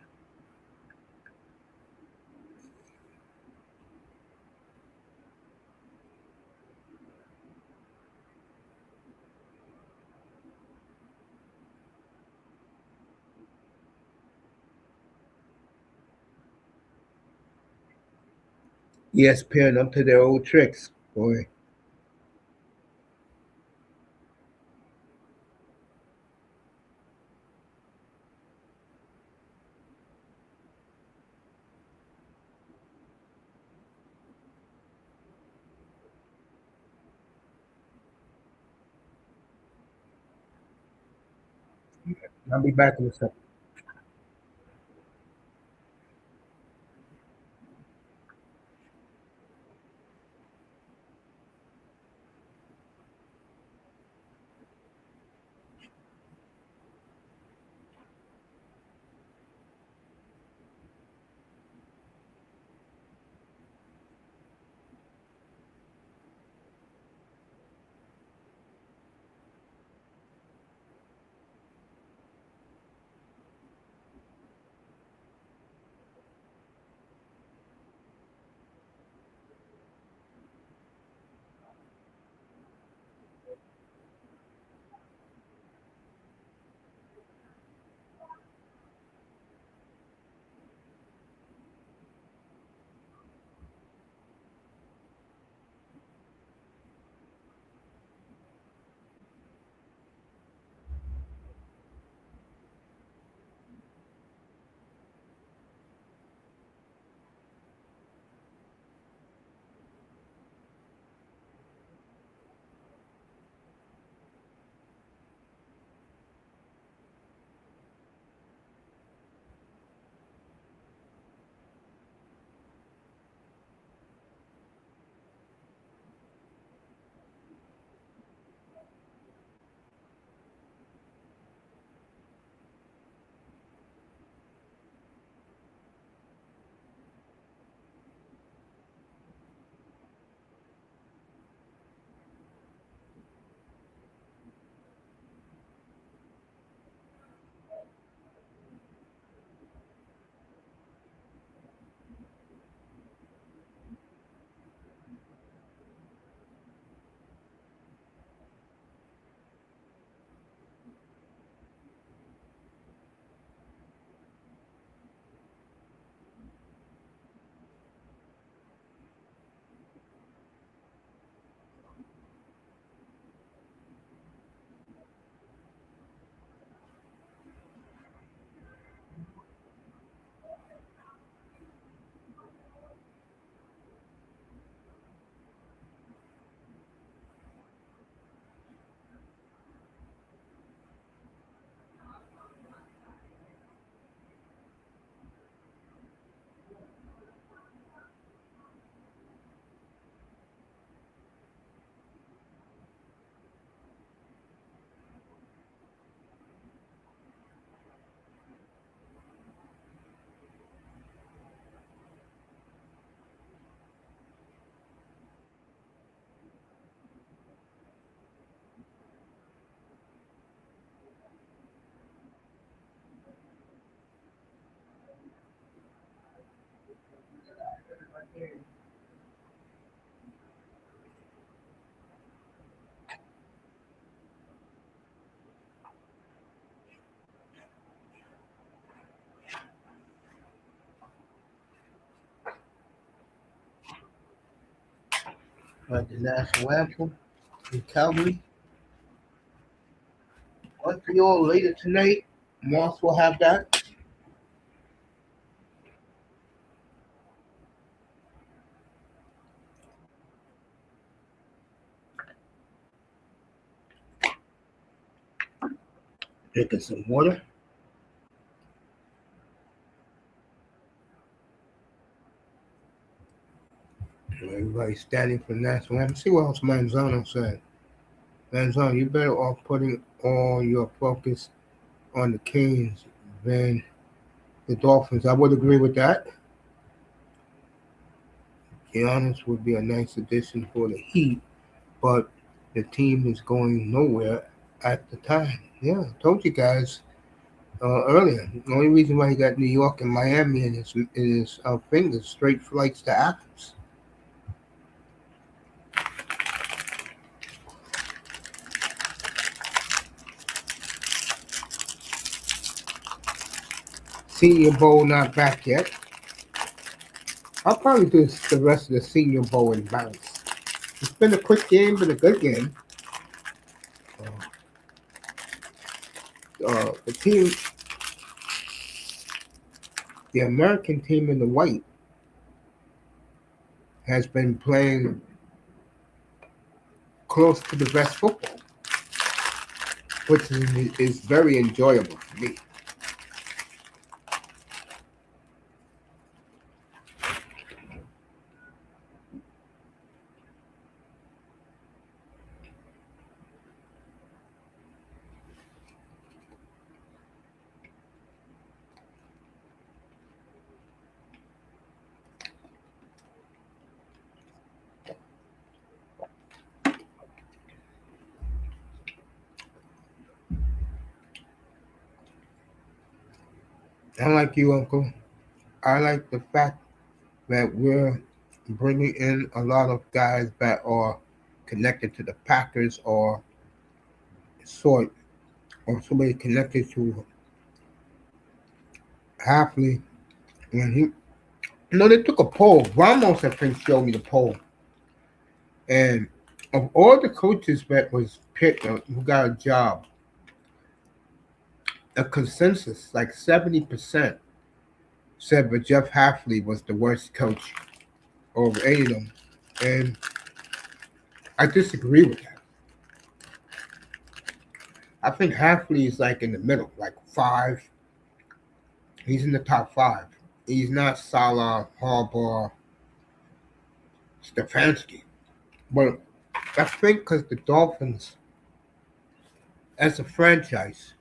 ESPN up to their old tricks, boy. I'll be back in a second. The national anthem in Calgary. Montreal later tonight. Moss will have that. Drinking some water. Everybody standing for national anthem. See what else Manzano said. Manzano, you better off putting all your focus on the Kings than the Dolphins. I would agree with that. Giannis would be a nice addition for the Heat, but the team is going nowhere at the time. Yeah, I told you guys earlier. The only reason why he got New York and Miami in his fingers, straight flights to Athens. Senior Bowl not back yet. I'll probably do the rest of the Senior Bowl in bounce. It's been a quick game, but a good game. The team, the American team in the white, has been playing close to the best football, which is very enjoyable for me. I like you, Uncle. I like the fact that we're bringing in a lot of guys that are connected to the Packers or sort or somebody connected to Halfley. And they took a poll. Ramos, I think, showed me the poll. And of all the coaches that was picked who got a job, a consensus, like 70%, said that Jeff Halfley was the worst coach over any of them. And I disagree with that. I think Halfley is like in the middle, like 5. He's in the top 5. He's not Salah, Harbaugh, Stefanski. But I think because the Dolphins, as a franchise,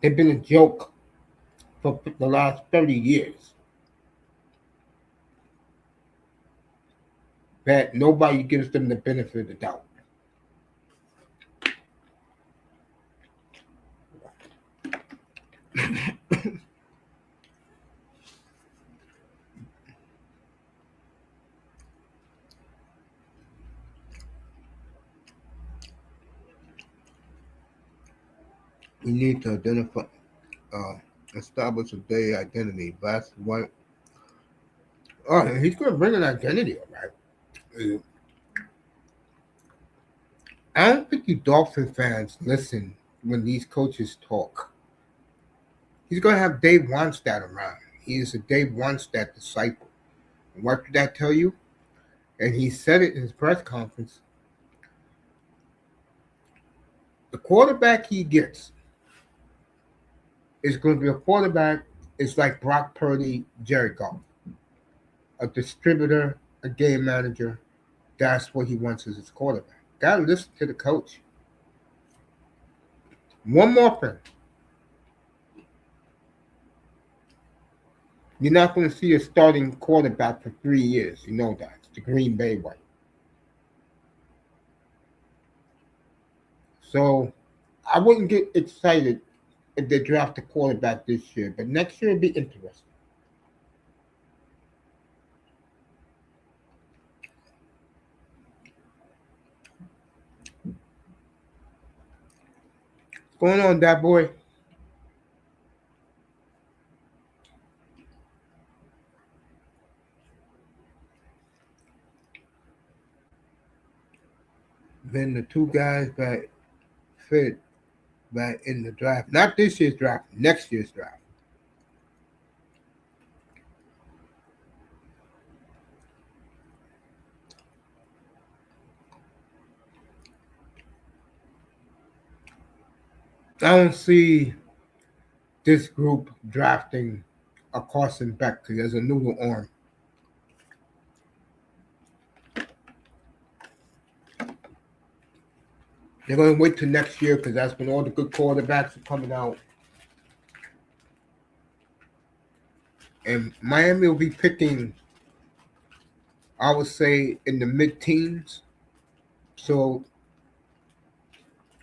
they've been a joke for the last 30 years. That nobody gives them the benefit of the doubt. We need to establish a day identity. That's what. Oh, he's going to bring an identity, all right. I don't think you Dolphin fans listen when these coaches talk. He's going to have Dave Wannstedt around. He is a Dave Wannstedt disciple. And what did that tell you? And he said it in his press conference. The quarterback he gets is going to be a quarterback. It's like Brock Purdy, Jared Goff, a distributor, a game manager. That's what he wants as his quarterback. Got to listen to the coach. One more thing. You're not going to see a starting quarterback for 3 years. You know that. It's the Green Bay way. So I wouldn't get excited if they draft a quarterback this year, but next year it'll be interesting. What's going on, that boy? Then the 2 guys that fit that in the draft, not this year's draft, next year's draft. I don't see this group drafting a Carson Beck because there's a noodle arm. They're going to wait till next year because that's when all the good quarterbacks are coming out. And Miami will be picking, I would say, in the mid-teens. So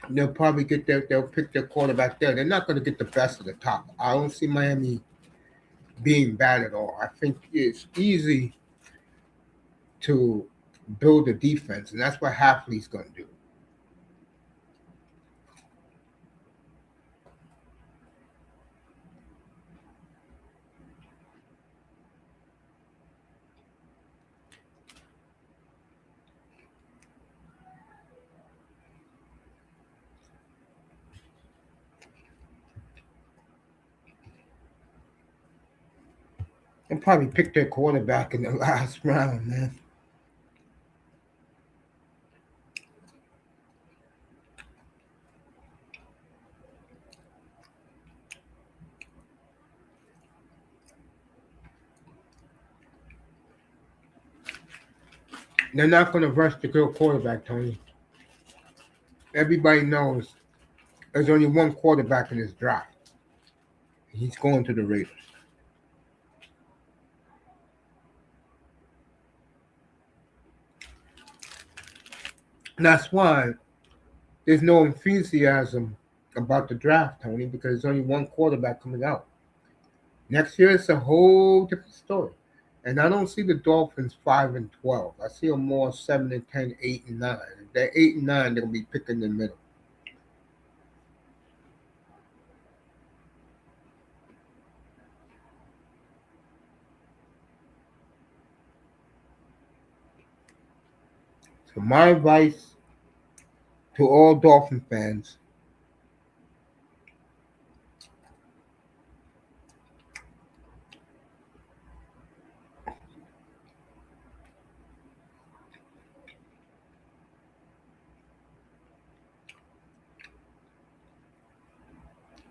they'll probably they'll pick their quarterback there. They're not going to get the best of the top. I don't see Miami being bad at all. I think it's easy to build a defense, and that's what Hafley's going to do. They'll probably pick their quarterback in the last round, man. They're not going to rush the good quarterback, Tony. Everybody knows there's only one quarterback in this draft. He's going to the Raiders. And that's why there's no enthusiasm about the draft, Tony, because there's only one quarterback coming out. Next year, it's a whole different story. And I don't see the Dolphins 5-12. I see them more 7-10, 8-9. If they're 8-9, they're gonna be picking in the middle. So my advice to all Dolphin fans: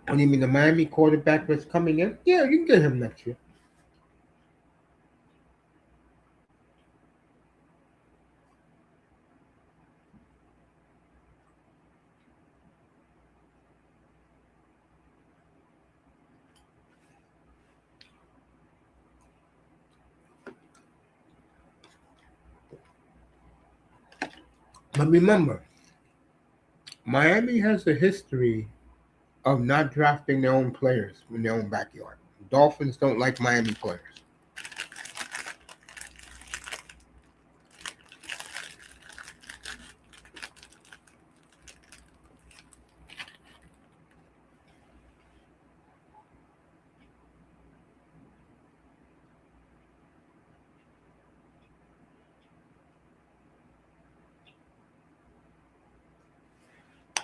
what do you mean the Miami quarterback that's coming in? Yeah, you can get him next year. But remember, Miami has a history of not drafting their own players in their own backyard. Dolphins don't like Miami players.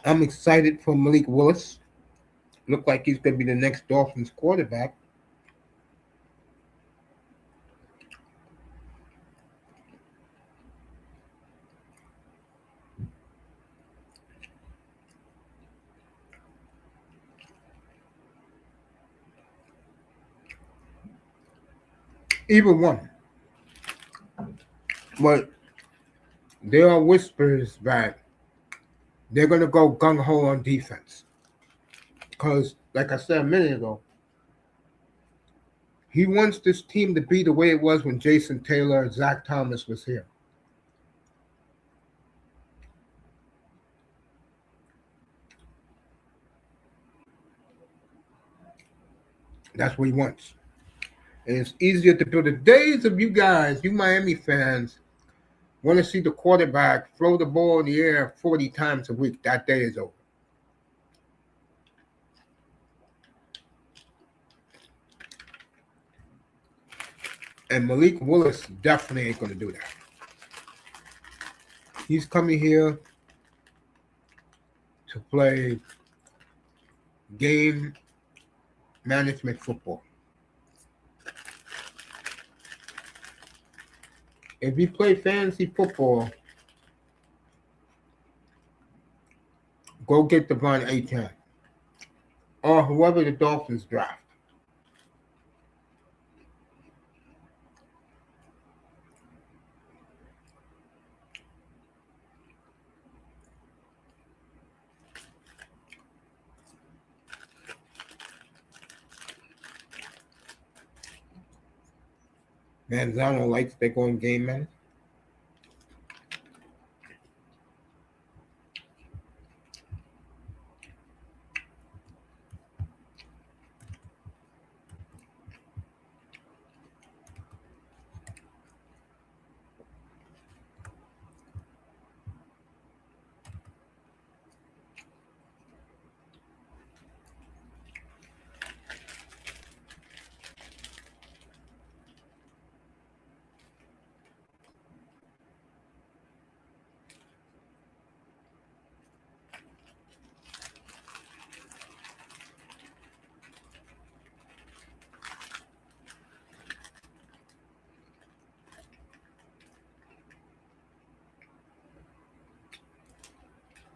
I'm excited for Malik Willis. Look like he's going to be the next Dolphins quarterback. Either one. But there are whispers that they're going to go gung ho on defense. Because, like I said a minute ago, he wants this team to be the way it was when Jason Taylor and Zach Thomas was here. That's what he wants. And it's easier to build. The days of you guys, you Miami fans, want to see the quarterback throw the ball in the air 40 times a week. That day is over. And Malik Willis definitely ain't going to do that. He's coming here to play game management football. If you play fantasy football, go get Devon Achane. or whoever the Dolphins draft. Manzano likes they go in game man.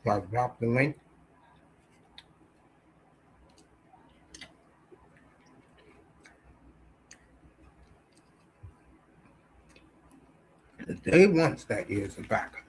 So I dropped the link. The day once that years back.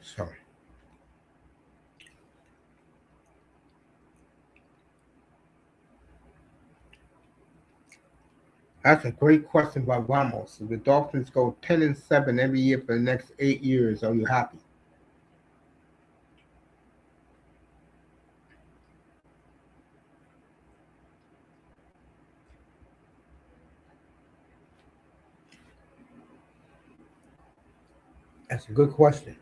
So that's a great question by Ramos. If the Dolphins go 10-7 every year for the next 8 years, are you happy? That's a good question.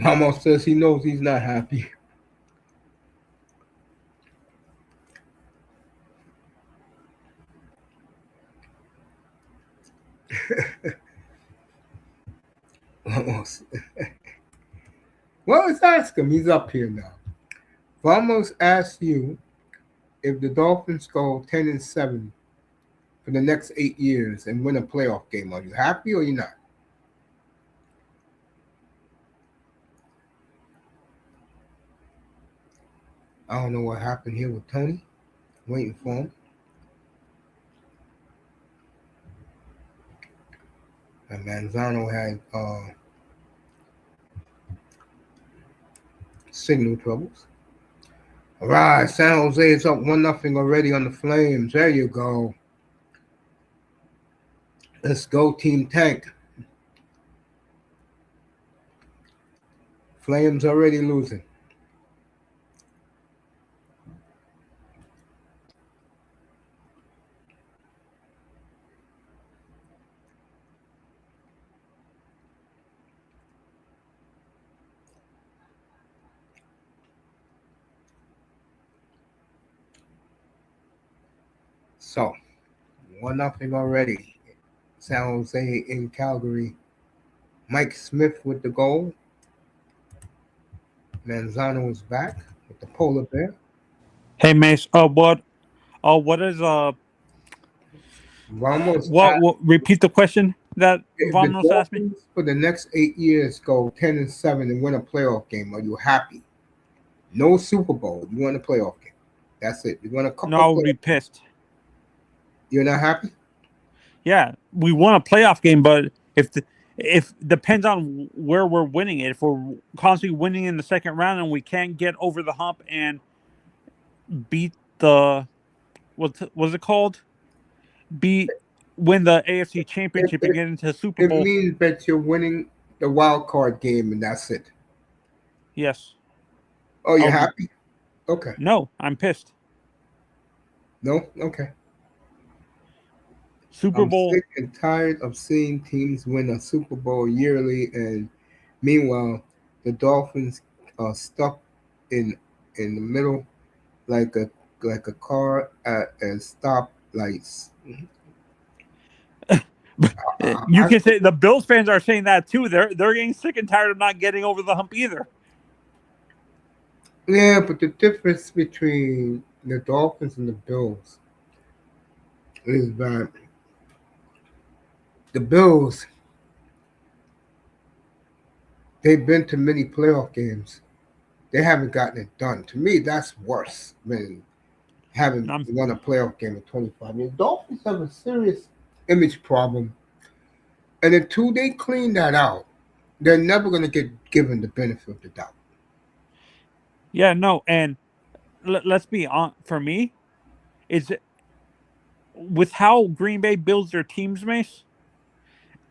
Ramos says he knows he's not happy. Ramos. Well, let's ask him. He's up here now. Ramos asked you if the Dolphins go 10-7 for the next 8 years and win a playoff game, are you happy or you not? I don't know what happened here with Tony. Waiting for him. And Manzano had signal troubles. All right, San Jose is up 1-0 already on the Flames. There you go. Let's go, Team Tank. Flames already losing. So, 1-0 already. San Jose in Calgary. Mike Smith with the goal. Manzano is back with the polar bear. Hey, Mace. What is Ramos what? Repeat the question that if the Vamos asked me. Dolphins for the next 8 years go 10-7 and win a playoff game, are you happy? No Super Bowl. You want a playoff game. That's it. You want a couple. No, I would be pissed. You're not happy? Yeah, we won a playoff game, but if depends on where we're winning it. If we're constantly winning in the second round and we can't get over the hump and beat the what's it called? Win the AFC Championship and get into the Super It Bowl. means that you're winning the wild card game and that's it. Yes. Oh, you're happy? Okay. No, I'm pissed. No? Okay. Super Bowl. I'm sick and tired of seeing teams win a Super Bowl yearly, and meanwhile, the Dolphins stuck in the middle like a car at stoplights. You I can say the Bills fans are saying that too. They're getting sick and tired of not getting over the hump either. Yeah, but the difference between the Dolphins and the Bills is that the Bills, they've been to many playoff games. They haven't gotten it done. To me, that's worse than having Um, won a playoff game in 25 years. Dolphins have a serious image problem. And until they clean that out, they're never going to get given the benefit of the doubt. yeah, no, and let's be on. For me, is with how Green Bay builds their teams, Mace.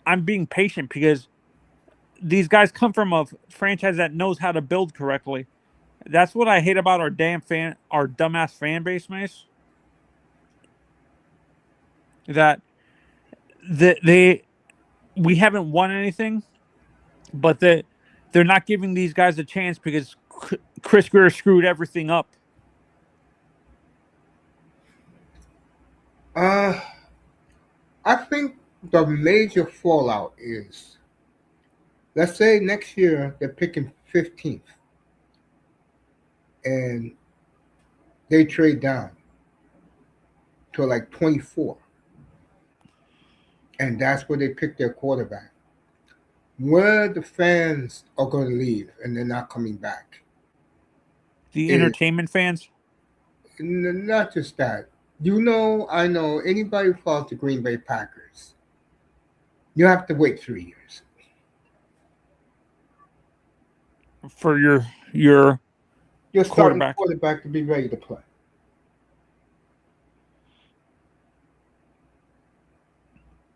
I'm being patient because these guys come from a franchise that knows how to build correctly. That's what I hate about our our dumbass fan base, Mace. That we haven't won anything, but they're not giving these guys a chance because Chris Greer screwed everything up. Uh, I think the major fallout is, let's say next year they're picking 15th and they trade down to like 24. And that's where they pick their quarterback. Where the fans are going to leave and they're not coming back. The Is entertainment fans. not just that. I know anybody who follows the Green Bay Packers, you have to wait 3 years. For your You're starting quarterback. quarterback to be ready to play.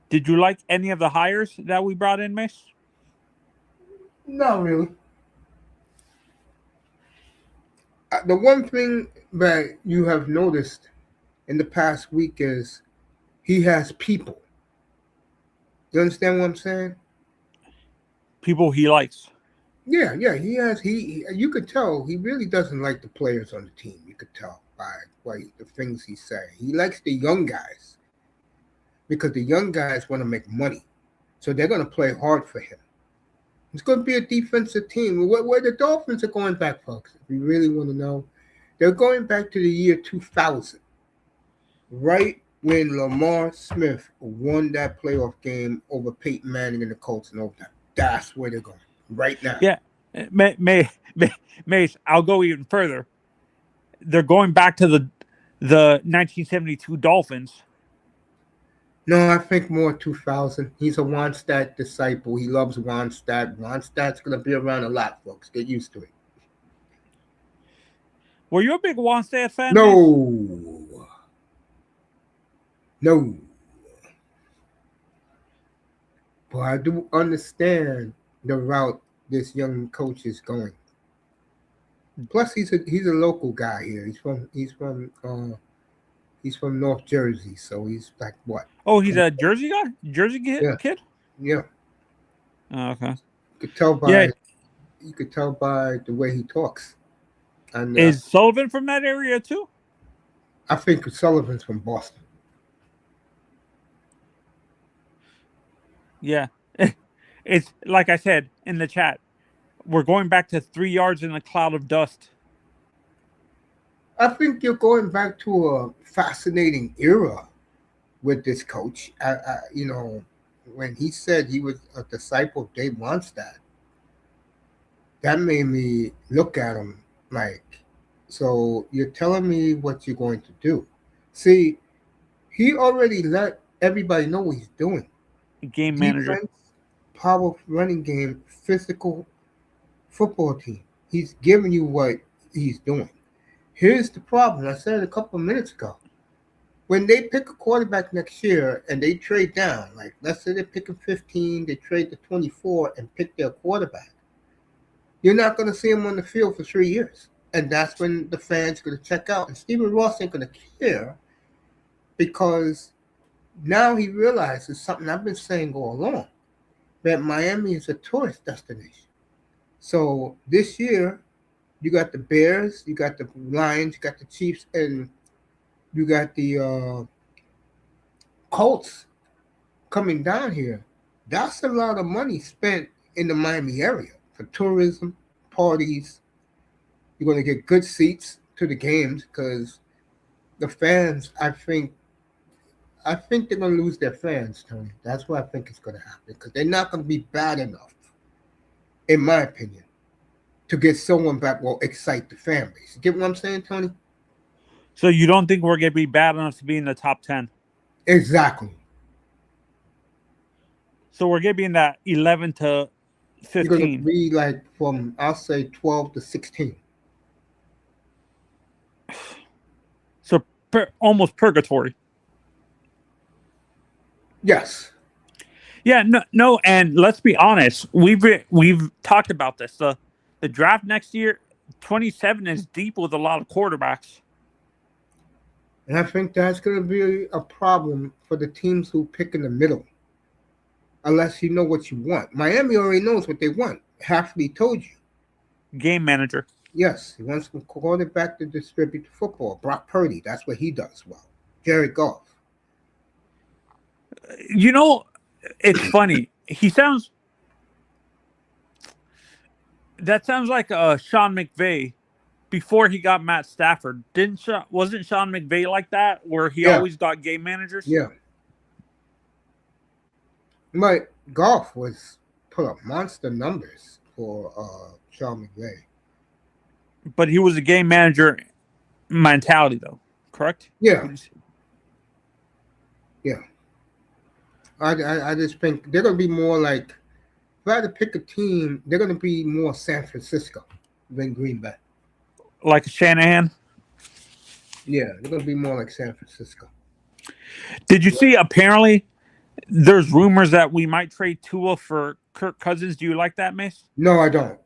Did you like any of the hires that we brought in, Mace? Not really. The one thing that you have noticed in the past week is he has people. You understand what I'm saying? People he likes. Yeah, he has. You could tell he really doesn't like the players on the team. You could tell by the things he say. He likes the young guys because the young guys want to make money, so they're going to play hard for him. It's going to be a defensive team. Where the Dolphins are going back, folks, if you really want to know, they're going back to the year 2000, right when Lamar Smith won that playoff game over Peyton Manning and the Colts in overtime. That's where they're going right now. Yeah, Mace. I'll go even further. They're going back to the 1972 Dolphins. No, I think more 2000. He's a Wannstedt disciple. He loves Wannstedt. Wannstedt's going to be around a lot, folks. Get used to it. Were you a big Wannstedt fan? No. No. But I do understand the route this young coach is going. Plus, he's a local guy here. He's from North Jersey, so he's like what? Oh, he's a Jersey guy? Jersey kid? Yeah. Oh, okay. You could tell by the way he talks. And is Sullivan from that area too? I think Sullivan's from Boston. Yeah. It's like I said in the chat. We're going back to 3 yards in a cloud of dust. I think you're going back to a fascinating era with this coach. When he said he was a disciple of Dave Wannstedt, that made me look at him like, so you're telling me what you're going to do. See, he already let everybody know what he's doing. Game manager. Defense, power running game, physical football team. He's giving you what he's doing. Here's the problem. I said it a couple of minutes ago. When they pick a quarterback next year and they trade down, like let's say they're picking 15, they trade to 24 and pick their quarterback, you're not going to see him on the field for 3 years. And that's when the fans are going to check out. And Stephen Ross ain't going to care because now he realizes something I've been saying all along, that Miami is a tourist destination. So this year, You got the Bears, you got the Lions, you got the Chiefs, and you got the Colts coming down here. That's a lot of money spent in the Miami area for tourism, parties. You're going to get good seats to the games because the fans, I think they're going to lose their fans, Tony. That's what I think is going to happen because they're not going to be bad enough, in my opinion, to get someone that will excite the fan base. You get what I'm saying, Tony? So you don't think we're going to be bad enough to be in the top 10? Exactly. So we're going to be in that 11 to You're going to 15. be like from, I'll say, 12 to 16. So almost purgatory. Yes. Yeah, no, and let's be honest. We've talked about this. The draft next year, 27 is deep with a lot of quarterbacks. And I think that's going to be a problem for the teams who pick in the middle, unless you know what you want. Miami already knows what they want. Hafley told you. Game manager. Yes, he wants a quarterback to distribute the football. Brock Purdy, that's what he does well. Jared Goff. You know, it's funny. That sounds like Sean McVay before he got Matt Stafford. Wasn't Sean McVay like that, where he always got game managers? Yeah. But Goff put up monster numbers for Sean McVay. But he was a game manager mentality, though, correct? Yeah. Yeah. I just think they're going to be more like, if I had to pick a team, they're going to be more San Francisco than Green Bay. Like Shanahan? Yeah, they're going to be more like San Francisco. Did you see, apparently, there's rumors that we might trade Tua for Kirk Cousins. Do you like that, Mace? No, I don't.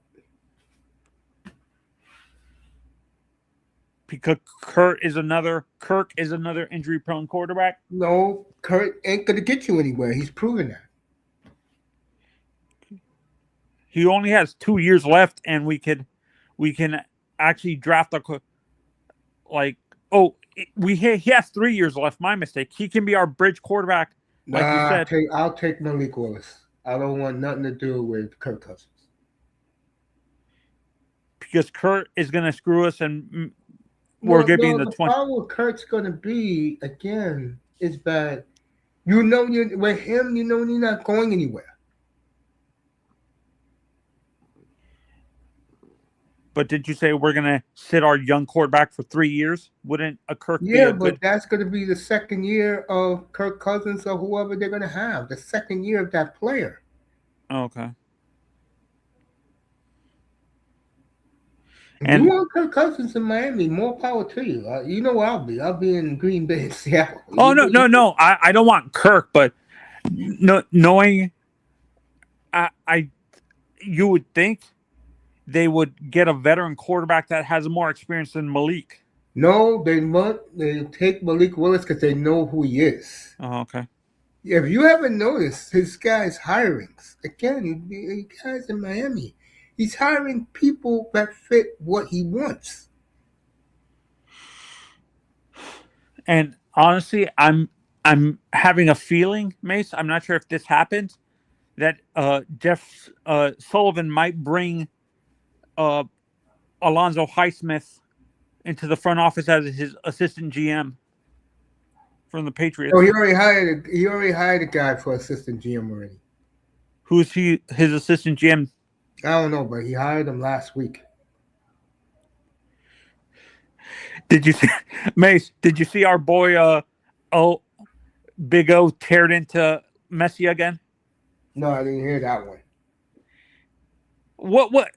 Because Kirk is another injury-prone quarterback? No, Kirk ain't going to get you anywhere. He's proven that. He only has 2 years left, and we can actually draft he has 3 years left. My mistake. He can be our bridge quarterback, like you said. I'll take Malik Willis. I don't want nothing to do with Kirk Cousins. Because Kirk is going to screw us, and we're going to be in the 20. The problem Kirk's going to be, again, is that with him, you're not going anywhere. But did you say we're going to sit our young quarterback for 3 years? Wouldn't a Kirk be Yeah, but that's going to be the second year of Kirk Cousins or whoever they're going to have. The second year of that player. Oh, okay. And you want Kirk Cousins in Miami, more power to you. You know where I'll be. I'll be in Green Bay and Seattle. Oh, no. I don't want Kirk, but knowing you would think they would get a veteran quarterback that has more experience than Malik. No, they take Malik Willis because they know who he is. Oh, okay. If you haven't noticed, his guy's hirings. Again, he guys in Miami. He's hiring people that fit what he wants. And honestly, I'm having a feeling, Mace, I'm not sure if this happens, that Jeff Sullivan might bring Alonzo Highsmith into the front office as his assistant GM from the Patriots. Oh, he already hired a guy for assistant GM already. Who's his assistant GM? I don't know, but he hired him last week. Did you see, Mace? Did you see our boy Big O teared into Messi again? No, I didn't hear that one. What?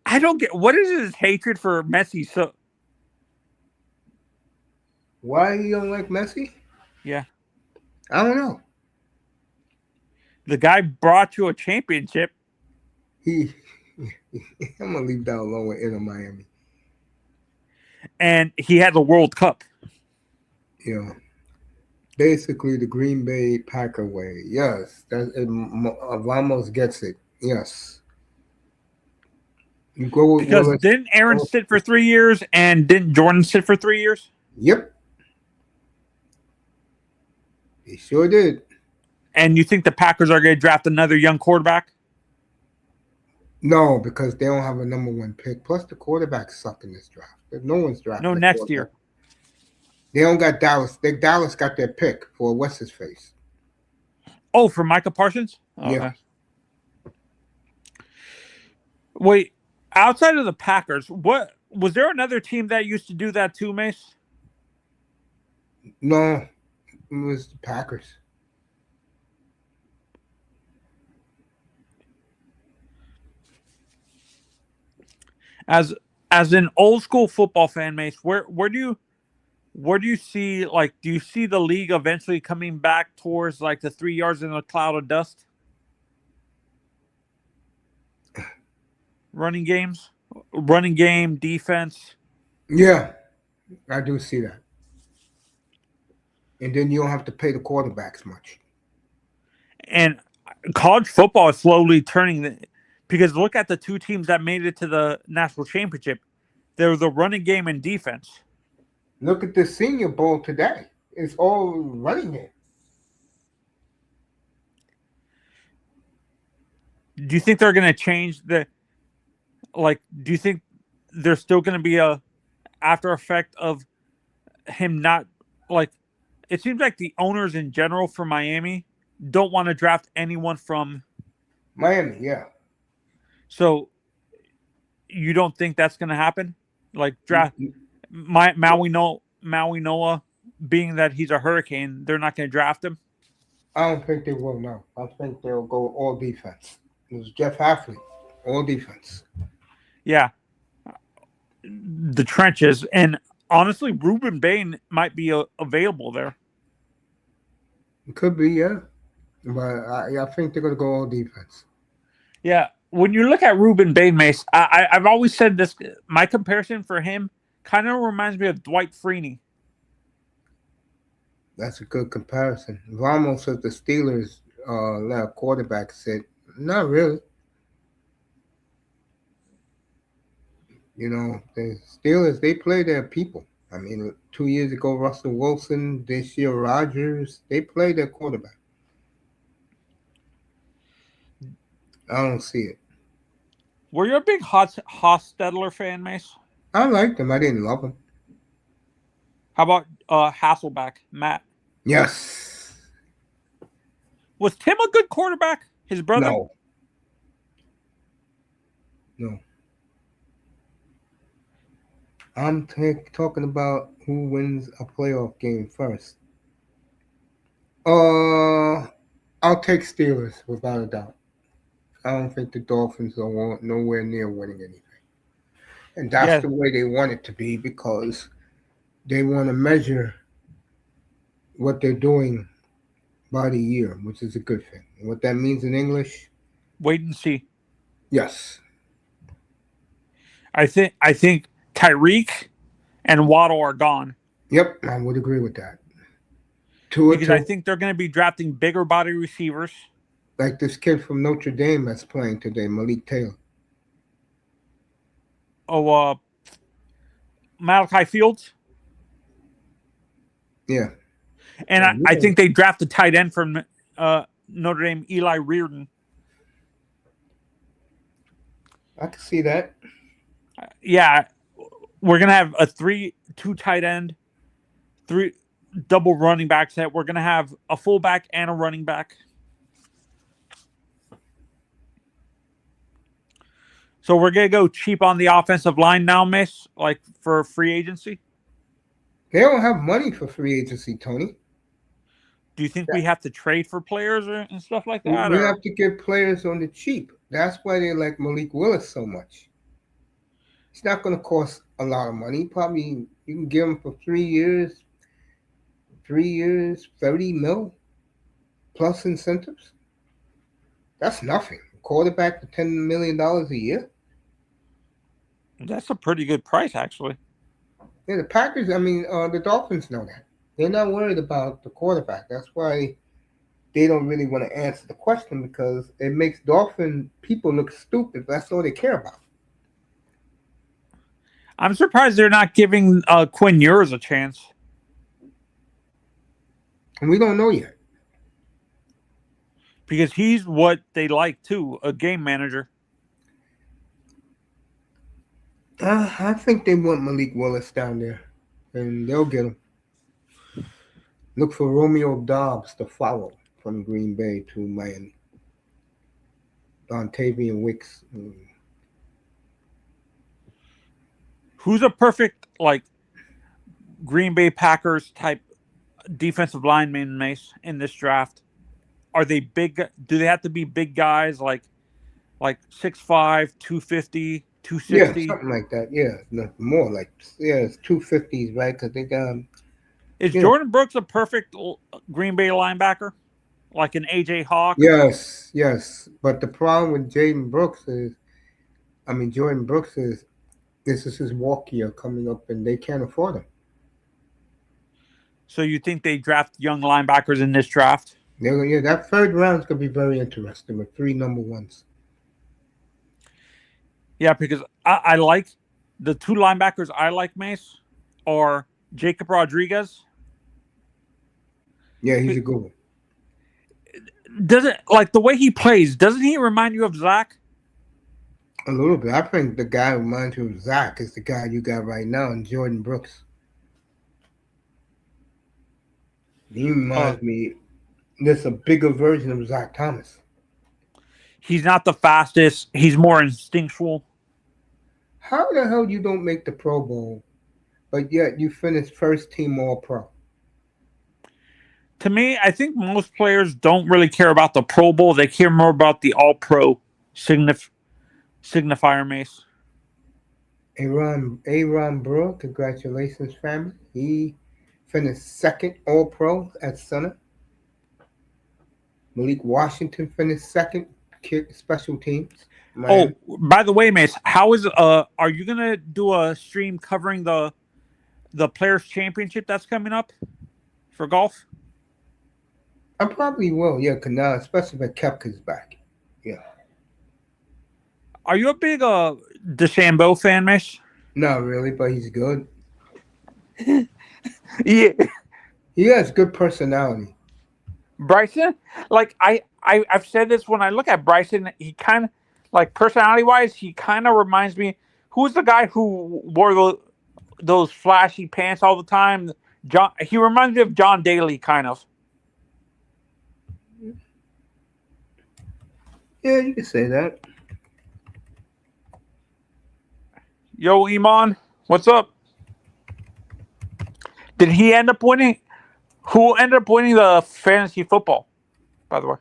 I don't get. What is his hatred for Messi? So, why you don't like Messi? Yeah, I don't know. The guy brought you a championship. I'm gonna leave that alone with Inter Miami. And he had the World Cup. Yeah, basically the Green Bay Packer way. Yes, Ramos gets it. Yes. You go with Because Willis. didn't Aaron sit for 3 years and didn't Jordan sit for 3 years? Yep. He sure did. And you think the Packers are going to draft another young quarterback? No, because they don't have a number 1 pick. Plus, the quarterbacks suck in this draft. No one's drafting. No, next year. They don't got Dallas. Dallas got their pick for what's his face. Oh, for Micah Parsons? Okay. Yeah. Wait, outside of the Packers, what was there another team that used to do that too, Mace? No, it was the Packers. As an old school football fan, Mace, where do you see, like, do you see the league eventually coming back towards like the 3 yards in a cloud of dust? Running game, defense. Yeah, I do see that. And then you don't have to pay the quarterbacks much. And college football is slowly turning because look at the 2 teams that made it to the national championship. They're the running game and defense. Look at the Senior Bowl today. It's all running game. Do you think they're going to change do you think there's still going to be a after effect of him not, like, it seems like the owners in general for Miami don't want to draft anyone from Miami, yeah. So you don't think that's going to happen? Like draft Maui Noah, being that he's a Hurricane, they're not going to draft him? I don't think they will, no. I think they'll go all defense. It was Jeff Hafley, all defense. Yeah. The trenches. And honestly, Ruben Bain might be available there. It could be, yeah. But I think they're going to go all defense. Yeah. When you look at Ruben Bain, Mace, I've always said this. My comparison for him kind of reminds me of Dwight Freeney. That's a good comparison. Ramos says the Steelers let a quarterback sit. Not really. You know, the Steelers, they play their people. I mean, 2 years ago, Russell Wilson, this year, Rodgers, they play their quarterback. I don't see it. Were you a big Hostetler fan, Mace? I liked him. I didn't love him. How about Hasselbeck, Matt? Yes. Was Tim a good quarterback? His brother? No. I'm talking about who wins a playoff game first. I'll take Steelers without a doubt. I don't think the Dolphins are nowhere near winning anything. And that's the way they want it to be, because they want to measure what they're doing by the year, which is a good thing. And what that means in English? Wait and see. Yes. I think Tyreek and Waddle are gone. Yep, I would agree with that. I think they're going to be drafting bigger body receivers. Like this kid from Notre Dame that's playing today, Malik Taylor. Oh, Malachi Fields? Yeah. And I think they drafted tight end from Notre Dame, Eli Reardon. I can see that. Yeah. We're going to have two tight end, 3 double running back set. We're going to have a fullback and a running back. So we're going to go cheap on the offensive line now, Miss, like for free agency? They don't have money for free agency, Tony. Do you think we have to trade for players and stuff like that? We have to get players on the cheap. That's why they like Malik Willis so much. It's not going to cost a lot of money. Probably you can give him for 3 years, 30 mil plus incentives. That's nothing. Quarterback for $10 million a year. That's a pretty good price, actually. Yeah, the Packers, the Dolphins know that. They're not worried about the quarterback. That's why they don't really want to answer the question, because it makes Dolphin people look stupid. That's all they care about. I'm surprised they're not giving Quinn Ewers a chance. And we don't know yet. Because he's what they like too, a game manager. I think they want Malik Willis down there, and they'll get him. Look for Romeo Dobbs to follow from Green Bay to Miami. Dontavian Wicks. Who's a perfect Green Bay Packers type defensive lineman, Mace, in this draft? Are they big? Do they have to be big guys like 6'5", 250, 260? Yeah, something like that. Yeah, no, more like it's 250s, right? Because they got. Is Jordan Brooks a perfect Green Bay linebacker, like an AJ Hawk? Yes. But the problem with Jordan Brooks is this is his walk year coming up, and they can't afford him. So you think they draft young linebackers in this draft? Yeah, that third round is going to be very interesting with 3 number ones. Yeah, because I like the 2 linebackers I like, Mace, are Jacob Rodriguez. Yeah, he's a good one. Doesn't the way he plays? Doesn't he remind you of Zach? A little bit. I think the guy who reminds you of Zach is the guy you got right now, in Jordan Brooks. He reminds me. There's a bigger version of Zach Thomas. He's not the fastest. He's more instinctual. How the hell you don't make the Pro Bowl, but yet you finished first team All-Pro? To me, I think most players don't really care about the Pro Bowl. They care more about the All-Pro signifier, Mace. Aaron Burr, congratulations, family. He finished second All-Pro at center. Malik Washington finished second, kick special teams. Oh, by the way, Mace, how is are you gonna do a stream covering the Players Championship that's coming up for golf? I probably will, yeah, cause now, especially if Koepka's back. Yeah. Are you a big DeChambeau fan, Mace? Not really, but he's good. Yeah. He has good personality. Bryson, I've said this, when I look at Bryson, he kind of, personality-wise, he kind of reminds me, who's the guy who wore those flashy pants all the time? He reminds me of John Daly, kind of. Yeah, you can say that. Yo, Iman, what's up? Did he end up winning? Who ended up winning the fantasy football, by the way?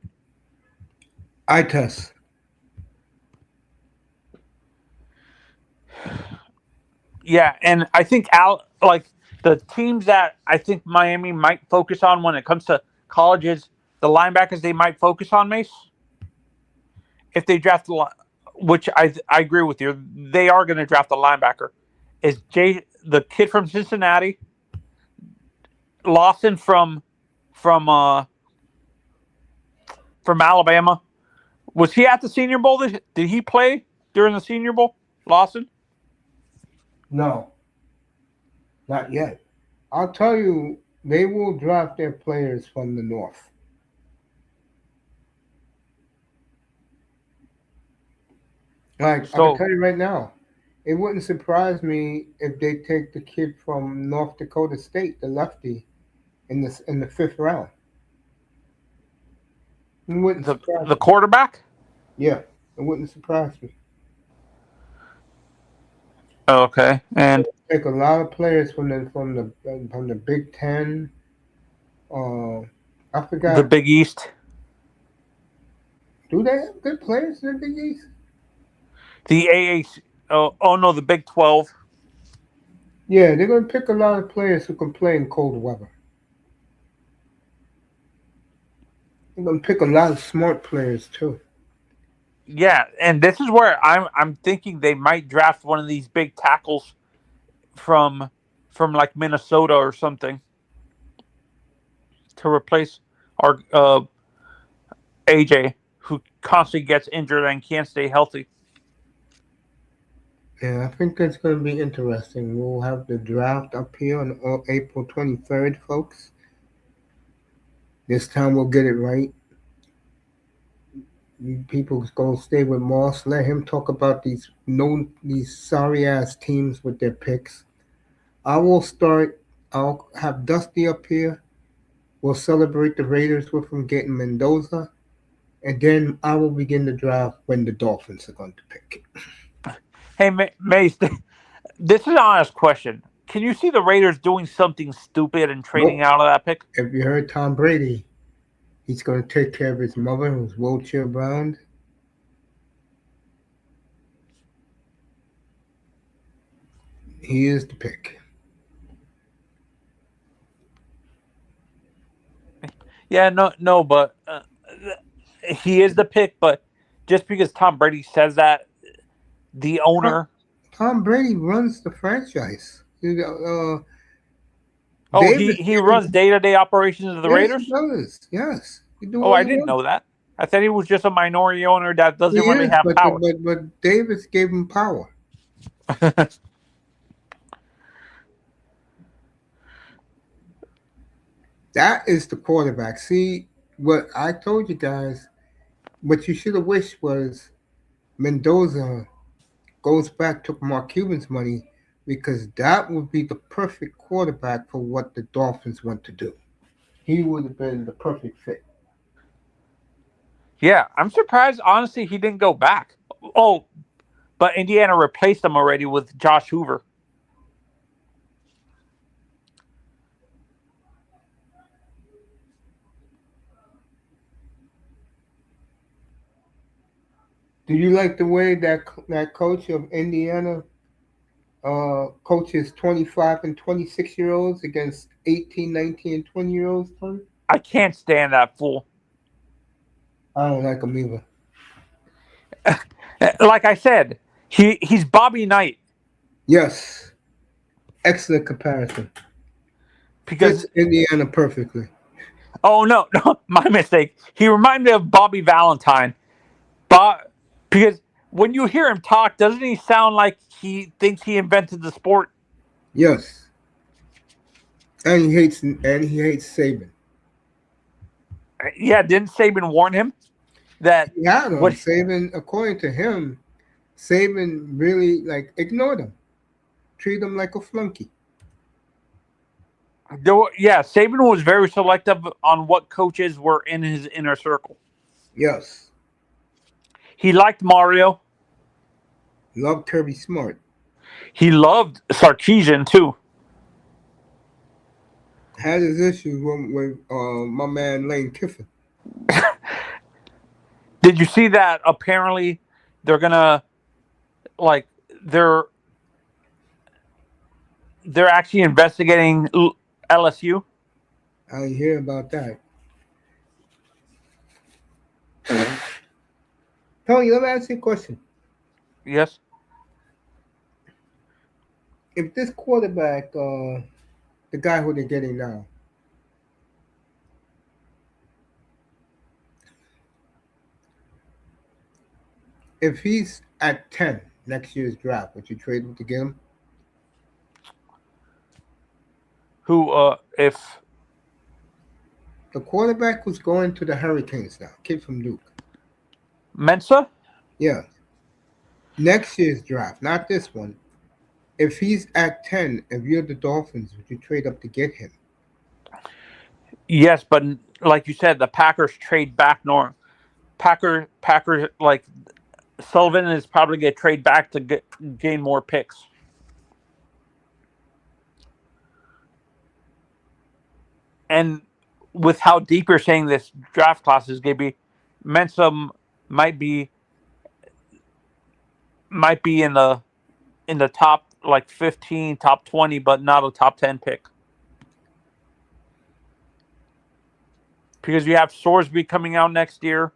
ITES. Yeah, and I think the teams that I think Miami might focus on when it comes to colleges, the linebackers they might focus on, Mace, if they draft, which I agree with you, they are going to draft a linebacker, is the kid from Cincinnati, Lawson from Alabama. Was he at the Senior Bowl? Did he play during the Senior Bowl, Lawson? No, not yet. I'll tell you, they will draft their players from the North. I can tell you right now, it wouldn't surprise me if they take the kid from North Dakota State, the lefty, in the 5th round. It wouldn't surprise the quarterback? Yeah, it wouldn't surprise me. Okay, and take a lot of players from the Big Ten. I forgot the Big East. Do they have good players in the Big East? The AAC. Oh no, the Big 12. Yeah, they're going to pick a lot of players who can play in cold weather. They're going to pick a lot of smart players too. Yeah, and this is where I'm thinking they might draft one of these big tackles from like Minnesota or something to replace our AJ, who constantly gets injured and can't stay healthy. Yeah, I think it's going to be interesting. We'll have the draft up here on April 23rd, folks. This time we'll get it right. You people go stay with Moss. Let him talk about these sorry ass teams with their picks. I will start. I'll have Dusty up here. We'll celebrate the Raiders with him getting Mendoza, and then I will begin the draft when the Dolphins are going to pick. Hey, Mace, this is an honest question. Can you see the Raiders doing something stupid and trading Nope. out of that pick? If you heard Tom Brady, he's going to take care of his mother who's wheelchair bound. He is the pick. Yeah, no, but he is the pick. But just because Tom Brady says that, the owner. Tom Brady runs the franchise. Oh, Davis he runs day-to-day operations of the yes, Raiders? he does. Yes. He do Oh, all I he didn't wants. know that. I thought he was just a minority owner that He doesn't really is, have but, power. but Davis gave him power. That is the quarterback. See, what I told you guys, what you should have wished was Mendoza goes back to Mark Cuban's money because that would be the perfect quarterback for what the Dolphins want to do. He would have been the perfect fit. Yeah, I'm surprised, honestly, he didn't go back. Oh, but Indiana replaced him already with Josh Hoover. Do you like the way that coach of Indiana coaches 25 and 26-year-olds against 18, 19, and 20-year-olds, Tony? I can't stand that fool. I don't like him either. Like I said, he's Bobby Knight. Yes. Excellent comparison. Because Fits Indiana perfectly. oh no, my mistake. He reminded me of Bobby Valentine. Because when you hear him talk, doesn't he sound like he thinks he invented the sport? Yes. And he hates Saban. Yeah, didn't Saban warn him that He had him. what Saban, according to him, Saban really ignored him. Treated him like a flunky. yeah, Saban was very selective on what coaches were in his inner circle. Yes. He liked Mario. Loved Kirby Smart. He loved Sarkisian too. Had his issues with my man Lane Kiffin. Did you see that? Apparently, they're gonna like they're they're actually investigating LSU. I hear about that. Tony, let me ask you a question. Yes. If this quarterback, the guy who they're getting now, if he's at 10 next year's draft, would you trade him to get him? Who? If The quarterback who's going to the Hurricanes now, kid from Duke. Mensa? Yeah. Next year's draft, not this one. If he's at 10, if you're the Dolphins, would you trade up to get him? Yes, but like you said, the Packers trade back north. Packer, like Sullivan is probably going to trade back to gain more picks. And with how deep you're saying this draft class is going to be, Mensa might be in the top 15, top 20, but not a top 10 pick. Because you have Sorsby coming out next year.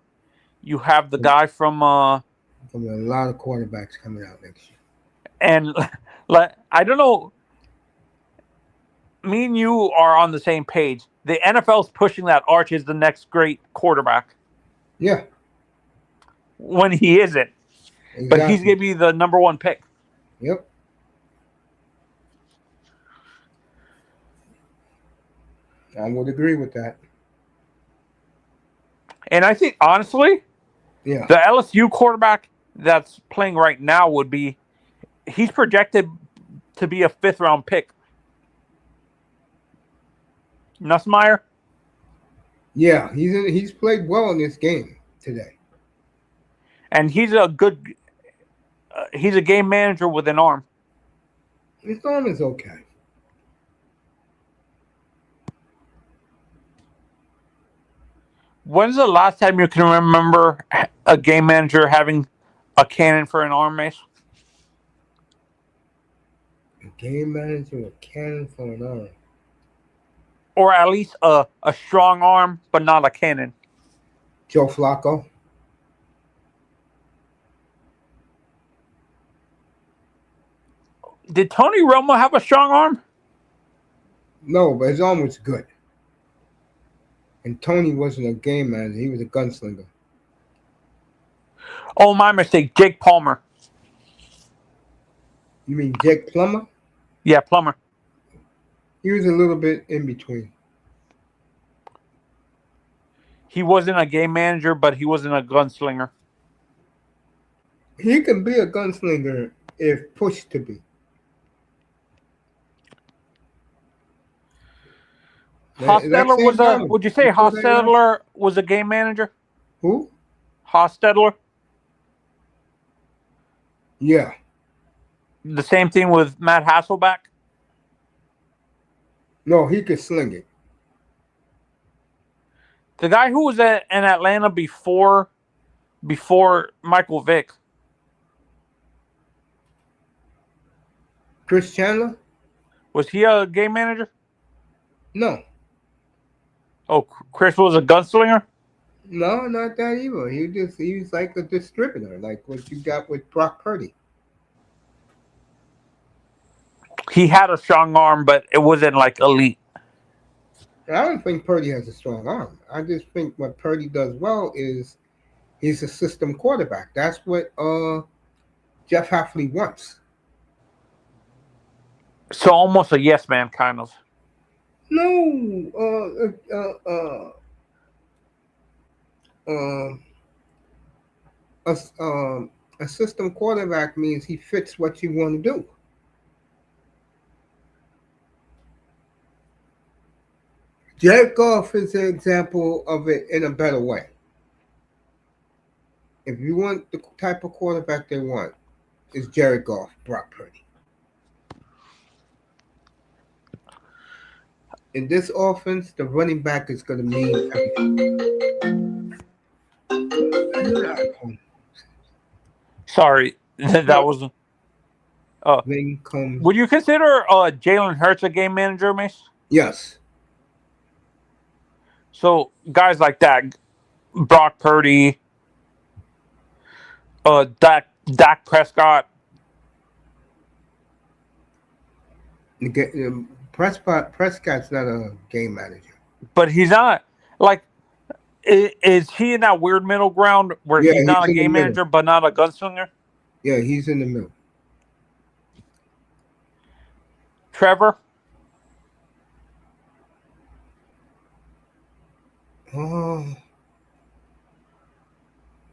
You have the guy from a lot of quarterbacks coming out next year. And I don't know. Me and you are on the same page. The NFL's pushing that Arch is the next great quarterback. Yeah. When he isn't. Exactly. But he's going to be the number one pick. Yep. I would agree with that. And I think, honestly, Yeah. the LSU quarterback that's playing right now he's projected to be a 5th-round pick. Nussmeier? Yeah, he's played well in this game today. And he's a game manager with an arm. His arm is okay. When's the last time you can remember a game manager having a cannon for an arm, Mace? A game manager with cannon for an arm. Or at least a strong arm, but not a cannon. Joe Flacco. Did Tony Romo have a strong arm? No, but his arm was good. And Tony wasn't a game manager. He was a gunslinger. Oh, my mistake. Jake Palmer. You mean Jake Plummer? Yeah, Plummer. He was a little bit in between. He wasn't a game manager, but he wasn't a gunslinger. He can be a gunslinger if pushed to be. Hostetler would you say Hostetler was a game manager? Who? Hostetler? Yeah. The same thing with Matt Hasselbeck? No, he could sling it. The guy who was in Atlanta before Michael Vick. Chris Chandler? Was he a game manager? No. Oh, Chris was a gunslinger? No, not that either. He was like a distributor, like what you got with Brock Purdy. He had a strong arm, but it wasn't like elite. I don't think Purdy has a strong arm. I just think what Purdy does well is he's a system quarterback. That's what Jeff Hafley wants. So almost a yes man, kind of. No, a system quarterback means he fits what you want to do. Jared Goff is an example of it in a better way. If you want the type of quarterback they want, it's Jared Goff, Brock Purdy. In this offense, the running back is going to mean everything. Sorry, that was. Would you consider Jalen Hurts a game manager, Mace? Yes. So guys like that, Brock Purdy, Dak Prescott. Prescott's not a game manager. But he's not. Like, is he in that weird middle ground where he's not a game manager but not a gunslinger? Yeah, he's in the middle. Trevor?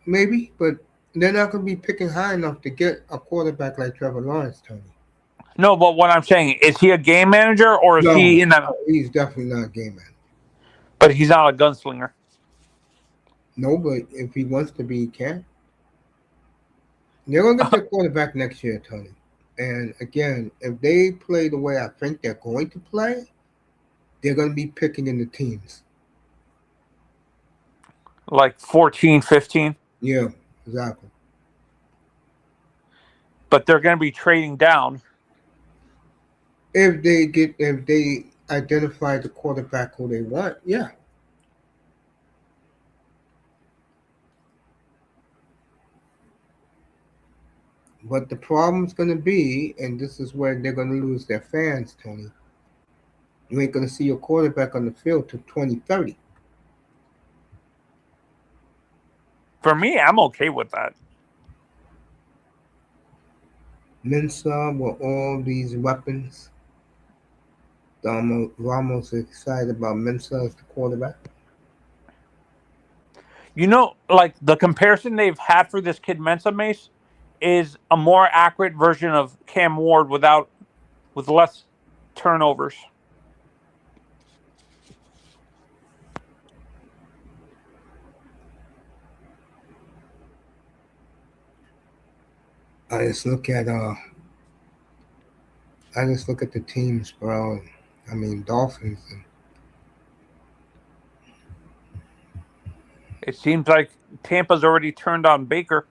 Maybe, but they're not going to be picking high enough to get a quarterback like Trevor Lawrence, Tony. No, but what I'm saying, is he a game manager or is he in that? He's definitely not a game manager. But he's not a gunslinger. No, but if he wants to be, he can. They're going to get their quarterback next year, Tony. And again, if they play the way I think they're going to play, they're going to be picking in the teams. Like 14, 15? Yeah, exactly. But they're going to be trading down. If they identify the quarterback who they want, yeah. But the problem's going to be, and this is where they're going to lose their fans, Tony. You ain't going to see your quarterback on the field till 2030. For me, I'm okay with that. Mensa with all these weapons. Ramos excited about Mensa as the quarterback. Like the comparison they've had for this kid Mensa Mace is a more accurate version of Cam Ward with less turnovers. I just look at the teams, bro. I mean, Dolphins. It seems like Tampa's already turned on Baker.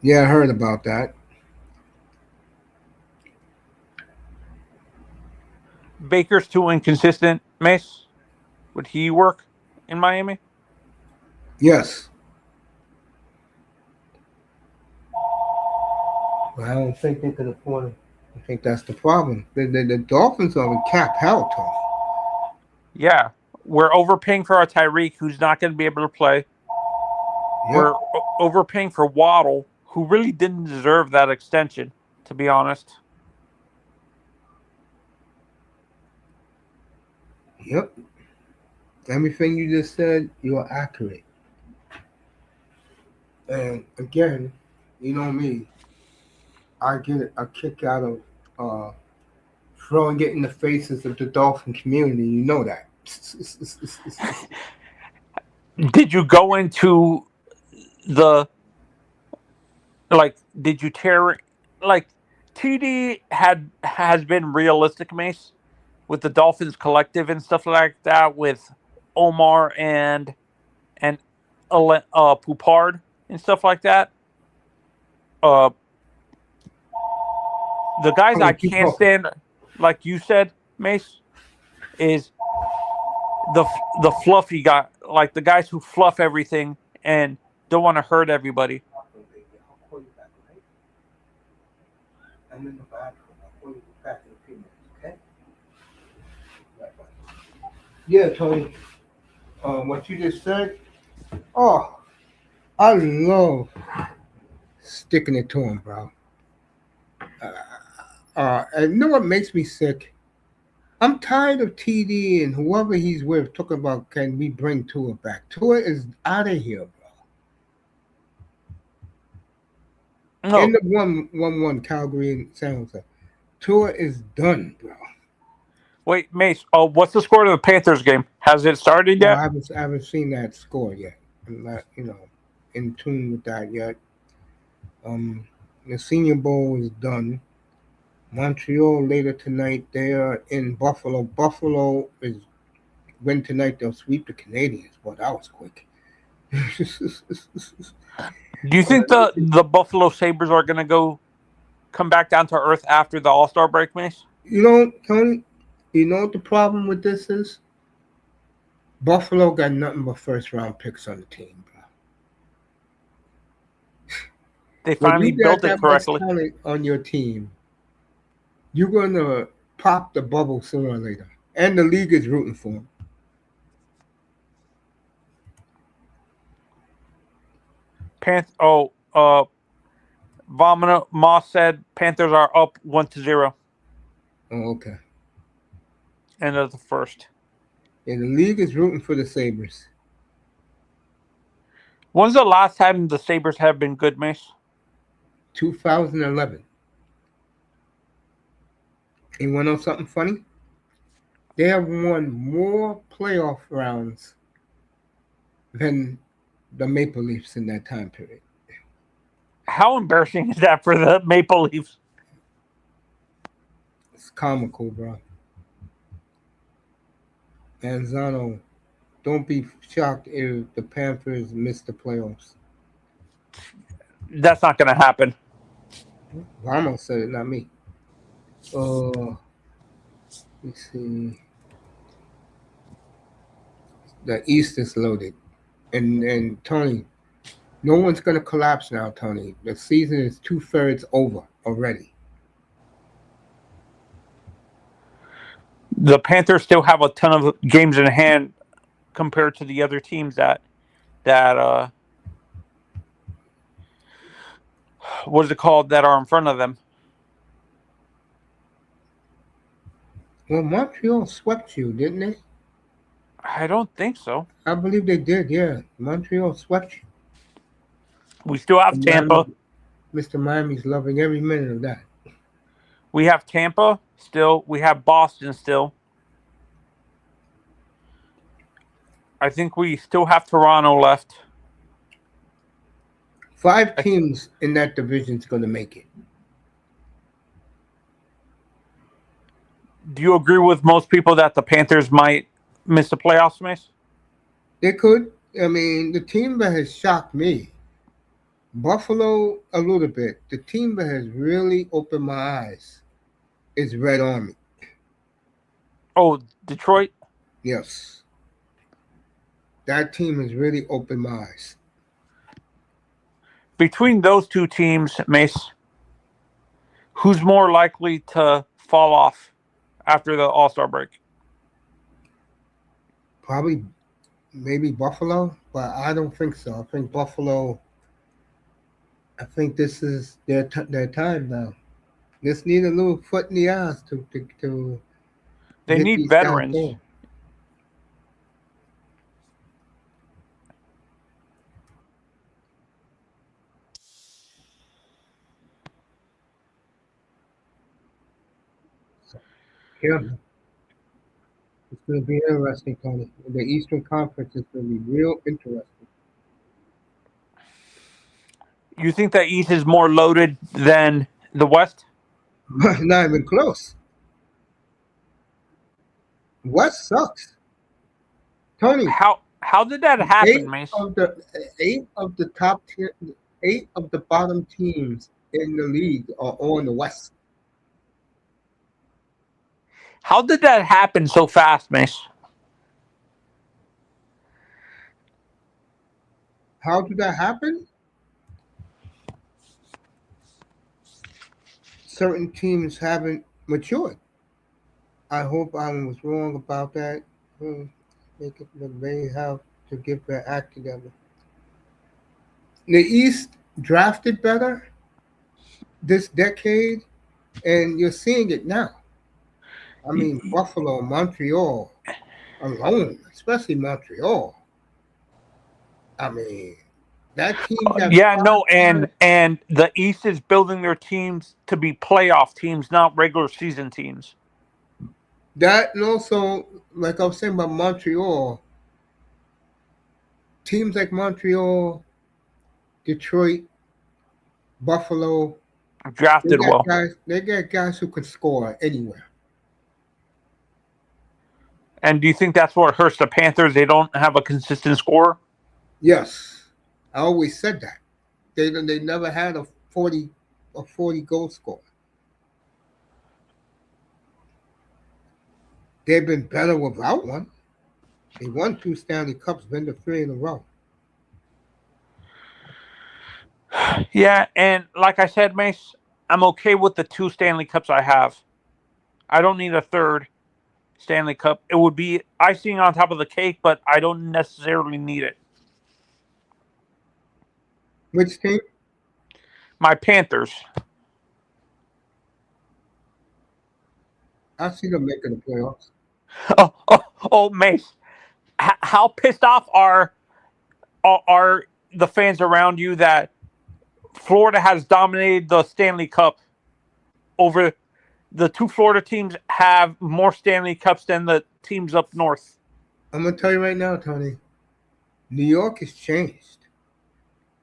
Yeah, I heard about that. Baker's too inconsistent, Mace. Would he work in Miami? Yes. But I don't think they can afford it. I think that's the problem. The Dolphins are in cap hell, Tom. Yeah. We're overpaying for our Tyreek, who's not going to be able to play. Yep. We're overpaying for Waddle, who really didn't deserve that extension, to be honest. Yep. Everything you just said, you are accurate. And again, you know me, I get a kick out of throwing it in the faces of the Dolphin community. You know that. Did you go into did you tear, like, TD has been realistic, Mace, with the Dolphins collective and stuff like that, with Omar and Poupard and stuff like that. The guys I can't stand, like you said, Mace, is the fluffy guy, like the guys who fluff everything and don't want to hurt everybody. I'm in the bathroom. I'll call you back in a few minutes, okay? Yeah, Tony. What you just said, oh, I love sticking it to him, bro. And you know what makes me sick? I'm tired of TD and whoever he's with talking about can we bring Tua back. Tua is out of here, bro. No. End of 1-1 Calgary and San Jose. Tua is done, bro. Wait, Mace. What's the score of the Panthers game? Has it started yet? No, I haven't seen that score yet. I'm not, in tune with that yet. The Senior Bowl is done. Montreal later tonight. They are in Buffalo. Buffalo is win tonight. They'll sweep the Canadians. Boy, that was quick. Do you think the Buffalo Sabres are going to come back down to earth after the All-Star break, Mace? Tony, you know what the problem with this is? Buffalo got nothing but first-round picks on the team, bro. They finally built it correctly. On your team, you're going to pop the bubble sooner or later. And the league is rooting for them. Vomina Moss said Panthers are up 1-0. Oh, okay. End of the first. And the league is rooting for the Sabres. When's the last time the Sabres have been good, Mace? 2011. You want to know something funny? They have won more playoff rounds than the Maple Leafs in that time period. How embarrassing is that for the Maple Leafs? It's comical, bro. Manzano, don't be shocked if the Panthers miss the playoffs. That's not going to happen. Ramos said it, not me. Let's see. The East is loaded. And Tony, no one's going to collapse now, Tony. The season is 2/3 over already. The Panthers still have a ton of games in hand compared to the other teams that what is it called that are in front of them? Well, Montreal swept you, didn't they? I don't think so. I believe they did. Yeah, Montreal swept you. We still have Tampa. Mr. Miami's loving every minute of that. We have Tampa still. We have Boston still. I think we still have Toronto left. 5 teams in that division is going to make it. Do you agree with most people that the Panthers might miss the playoffs, Mace? They could. I mean, the team that has shocked me, Buffalo a little bit. The team that has really opened my eyes is Red Army. Oh, Detroit? Yes. That team has really opened my eyes. Between those two teams, Mace, who's more likely to fall off after the All-Star break? Probably, maybe Buffalo, but I don't think so. I think Buffalo. I think this is their time now. Just need a little foot in the ass to. They need veterans. Yeah. It's going to be interesting, Tony. The Eastern Conference is going to be real interesting. You think that East is more loaded than the West? Not even close. West sucks. Tony. How did that happen, Mace? 8 of the top 10, 8 of the bottom teams in the league are on the West. How did that happen so fast, Mace? How did that happen? Certain teams haven't matured. I hope I was wrong about that. They have to get their act together. The East drafted better this decade, and you're seeing it now. I mean, Buffalo, Montreal alone, especially Montreal. I mean, that team. And the East is building their teams to be playoff teams, not regular season teams. That, and also, like I was saying about Montreal, teams like Montreal, Detroit, Buffalo, drafted well. They get guys who can score anywhere. And do you think that's what hurts the Panthers? They don't have a consistent scorer? Yes. I always said that. They never had a 40 goal scorer. They've been better without one. They won 2 Stanley Cups, been to 3 in a row. Yeah, and like I said, Mace, I'm okay with the 2 Stanley Cups I have. I don't need a third Stanley Cup. It would be icing on top of the cake, but I don't necessarily need it. Which team? My Panthers. I see them making the playoffs. Oh, Mace. How pissed off are the fans around you that Florida has dominated the Stanley Cup over the 2 Florida teams have more Stanley Cups than the teams up north? I'm going to tell you right now, Tony, New York has changed.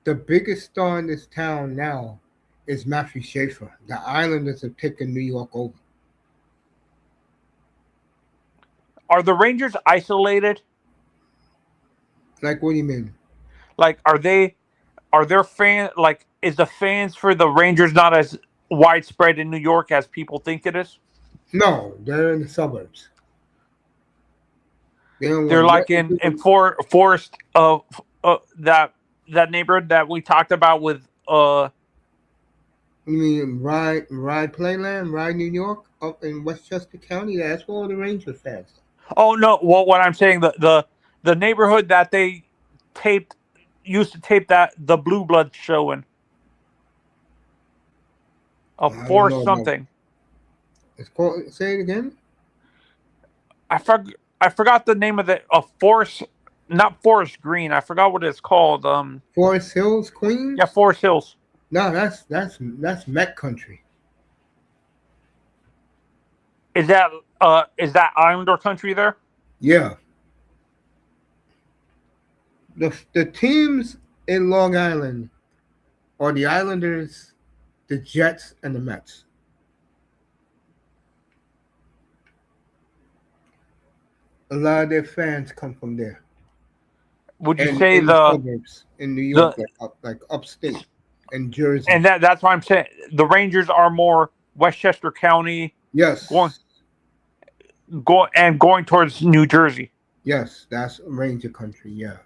The biggest star in this town now is Matthew Schaefer. The Islanders have taken New York over. Are the Rangers isolated? Like, what do you mean? Like, are their fans, like, is the fans for the Rangers not as widespread in New York as people think it is? No, they're in the suburbs. They're like in Forest that neighborhood that we talked about with You mean Rye Playland, Rye, New York, up in Westchester County? That's where all the Rangers fans are. Oh no, well, what I'm saying, the neighborhood that they used to tape that the Blue Bloods show in. A I don't Forest know about. something. It's called. Say it again. I forgot the name of the a Forest, not Forest Green. I forgot what it's called. Forest Hills, Yeah, Queens. Forest Hills. No, that's Met Country. Is that Islander country there? Yeah, the teams in Long Island are the Islanders, the Jets, and the Mets. A lot of their fans come from there, Would you and say in the the suburbs in New York, the like upstate, and Jersey. and that's why I'm saying the Rangers are more Westchester County going Yes, going towards New Jersey. yes, that's Ranger Country. Yeah,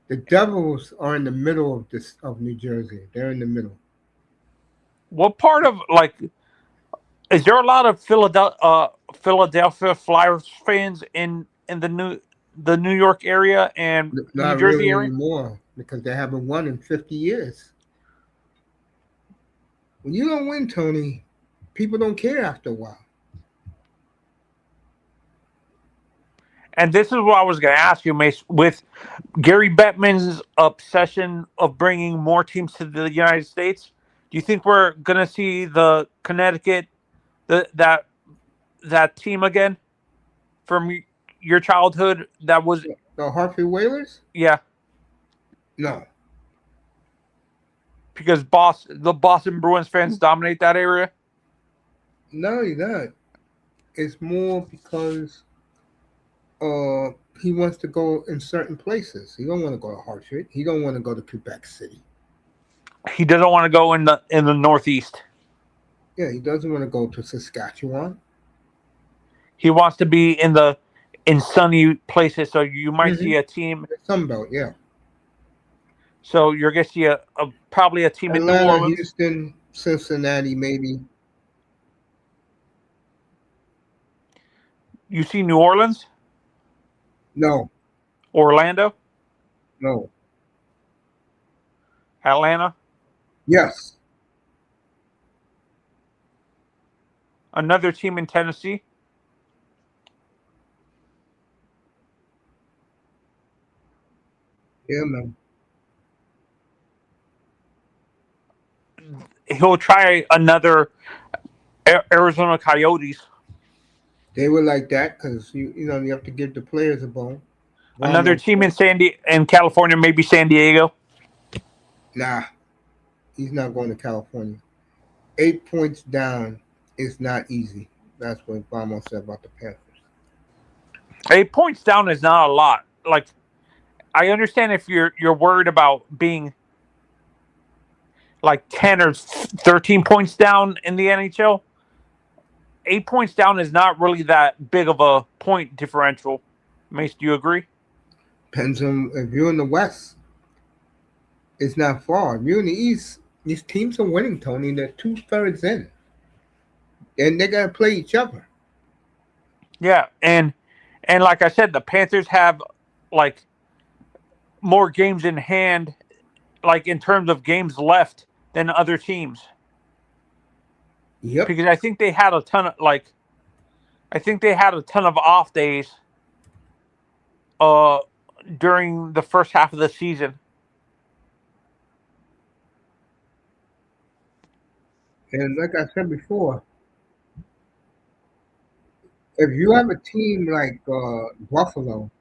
the Devils are in the middle of this of New Jersey. They're in the middle. What part of like is there a lot of Philadelphia Flyers fans in the New York area and New Not Jersey really area? anymore because they haven't won in 50 years. When you don't win, Tony, people don't care after a while. And this is what I was going to ask you, Mace. With Gary Bettman's obsession of bringing more teams to the United States, do you think we're going to see the Connecticut that that team again from your childhood? That was The Hartford Whalers? yeah, No, because the Boston Bruins fans dominate that area. not only that. It's more because uh, he wants to go in certain places. He don't want to go to Hartford. He don't want to go to Quebec City. He doesn't want to go in the Northeast. Yeah, he doesn't want to go to Saskatchewan. He wants to be in sunny places. So you might Mm-hmm. see a team. The Sunbelt, yeah. So you're gonna see probably a team in New Atlanta, Orleans. Houston, Cincinnati, maybe. You see New Orleans, No, Orlando, no. Atlanta, Yes. another team in Tennessee. Yeah, man. He'll try another Arizona Coyotes, They were like that because you have to give the players a bone. another Almost. team in California, maybe San Diego. Nah, he's not going to California. 8 points down is not easy. That's what Vamos said about the Panthers. 8 points down is not a lot. Like I understand if you're worried about being like 10 or 13 points down in the NHL. 8 points down is not really that big of a point differential. Mace, do you agree? Depends on if you're in the West, it's not far. If you're in the East, these teams are winning, Tony. They're 2/3 in. And they gotta play each other. Yeah, and like I said, the Panthers have like more games in hand, like in terms of games left than other teams. Yep. Because I think they had a ton of off days uh during the first half of the season. And like I said before, if you have a team like Buffalo,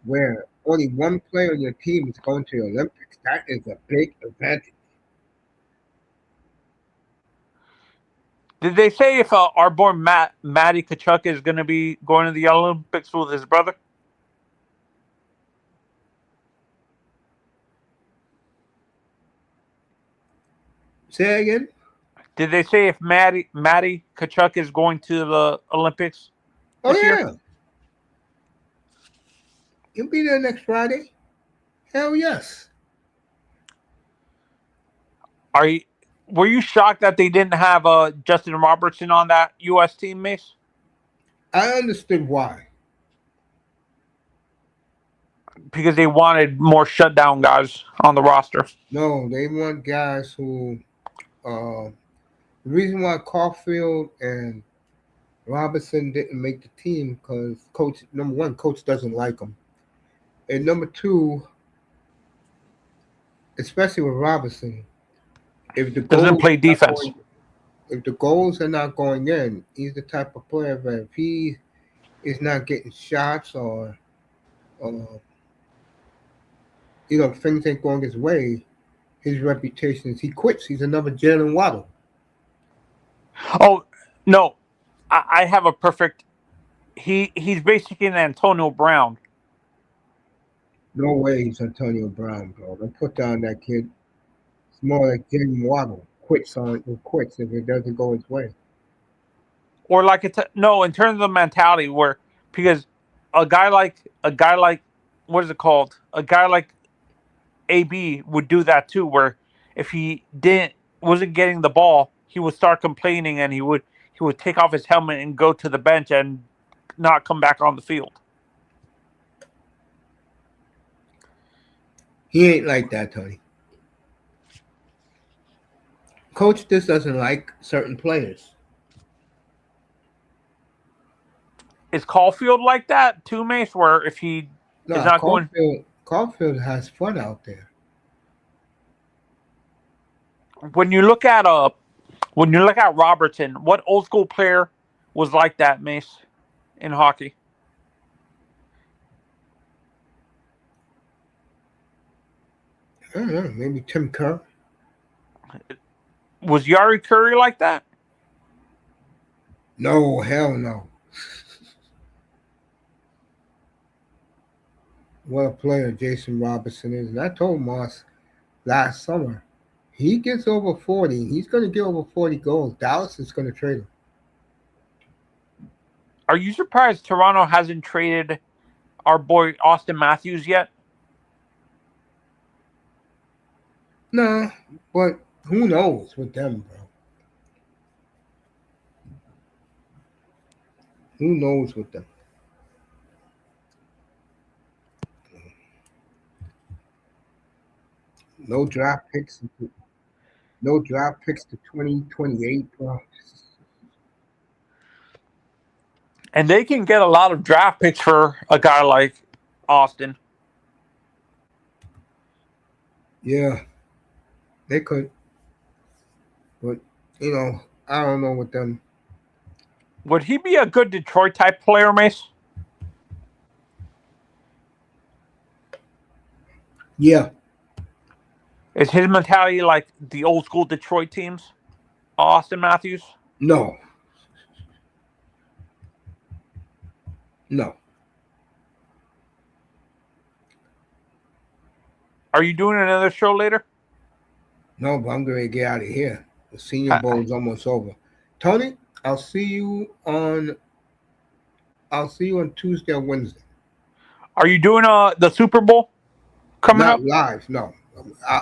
where only one player on your team is going to the Olympics, that is a big advantage. Did they say if our boy Matty Kachuk is going to be going to the Olympics with his brother? Say again? Did they say if Matty Kachuk is going to the Olympics Oh this year? yeah, he'll be there next Friday. Hell yes. Were you shocked that they didn't have Justin Robertson on that U.S. team, Mace? I understood why. Because they wanted more shutdown guys on the roster. No, they want guys who uh, The reason why Caulfield and Robinson didn't make the team because coach number one, coach doesn't like them, and number two, especially with Robinson, if the Doesn't goals play are not defense. going, if the goals are not going in, he's the type of player that if he is not getting shots or things ain't going his way, his reputation is he quits. He's another Jalen Waddle. Oh no, I have a perfect. He's basically an Antonio Brown. No way he's Antonio Brown, bro. Don't put down that kid. It's more like Jalen Waddle. Quits if it doesn't go his way. Or like no, in terms of the mentality, where because a guy like what is it called? A guy like AB would do that too, where if he didn't wasn't getting the ball, he would start complaining and he would take off his helmet and go to the bench and not come back on the field. He ain't like that, Tony. Coach just doesn't like certain players. Is Caulfield like that too, Mace? Where if he is No, not going, Caulfield has fun out there. when you look at Robertson, what old school player was like that, Mace, in hockey? I don't know, maybe Tim Kerr. Was Yari Curry like that? No, hell no. What a player Jason Robinson is. And I told Moss last summer, he gets over 40. He's going to get over 40 goals. Dallas is going to trade him. Are you surprised Toronto hasn't traded our boy Austin Matthews yet? Nah, but who knows with them, bro? Who knows with them? No draft picks. No draft picks to 2028, bro. And they can get a lot of draft picks for a guy like Austin. Yeah, they could. But, I don't know with them. Would he be a good Detroit type player, Mace? Yeah. Is his mentality like the old school Detroit teams? Austin Matthews? No. No. Are you doing another show later? No, but I'm going to get out of here. The Senior Bowl is almost over. Tony, I'll see you on Tuesday or Wednesday. Are you doing the Super Bowl coming Not up? live, no.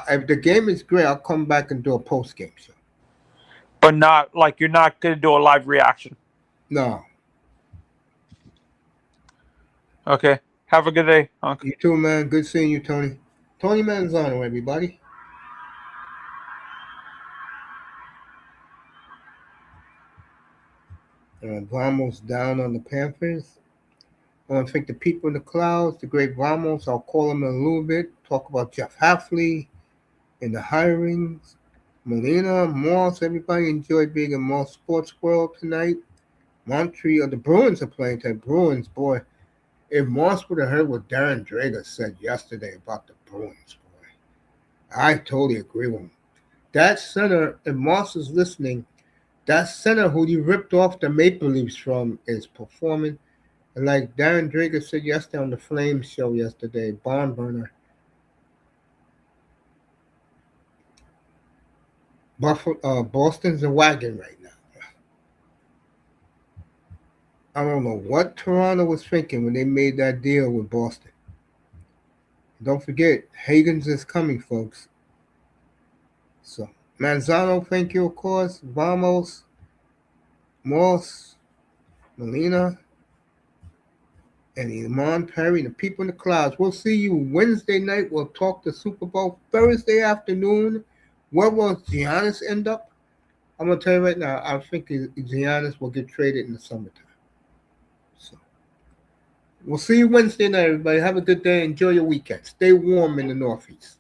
If the game is great, I'll come back and do a post-game show. But not like you're not going to do a live reaction. No. Okay. Have a good day, Uncle. You too, man. Good seeing you, Tony. Tony Manzano, everybody. Vamos down on the Panthers. I want to thank the people in the clouds, the great Vamos. I'll call them in a little bit. Talk about Jeff Hafley and the hirings. Molina, Moss, everybody enjoy being in Moss Sports World tonight. Montreal, the Bruins are playing tonight. Bruins, boy. If Moss would have heard what Darren Drager said yesterday about the Bruins, boy, I totally agree with him. That center, if Moss is listening, that center who you ripped off the Maple Leafs from is performing. And like Darren Drager said yesterday on the Flames show yesterday, barn burner. Boston's a wagon right now. I don't know what Toronto was thinking when they made that deal with Boston. Don't forget, Higgins is coming, folks. So, Manzano, thank you, of course. Vamos, Moss, Molina, and Iman Perry, and the people in the clouds. We'll see you Wednesday night. We'll talk the Super Bowl Thursday afternoon. Where will Giannis end up? I'm gonna tell you right now. I think Giannis will get traded in the summertime. So we'll see you Wednesday night, everybody. Have a good day. Enjoy your weekend. Stay warm in the Northeast.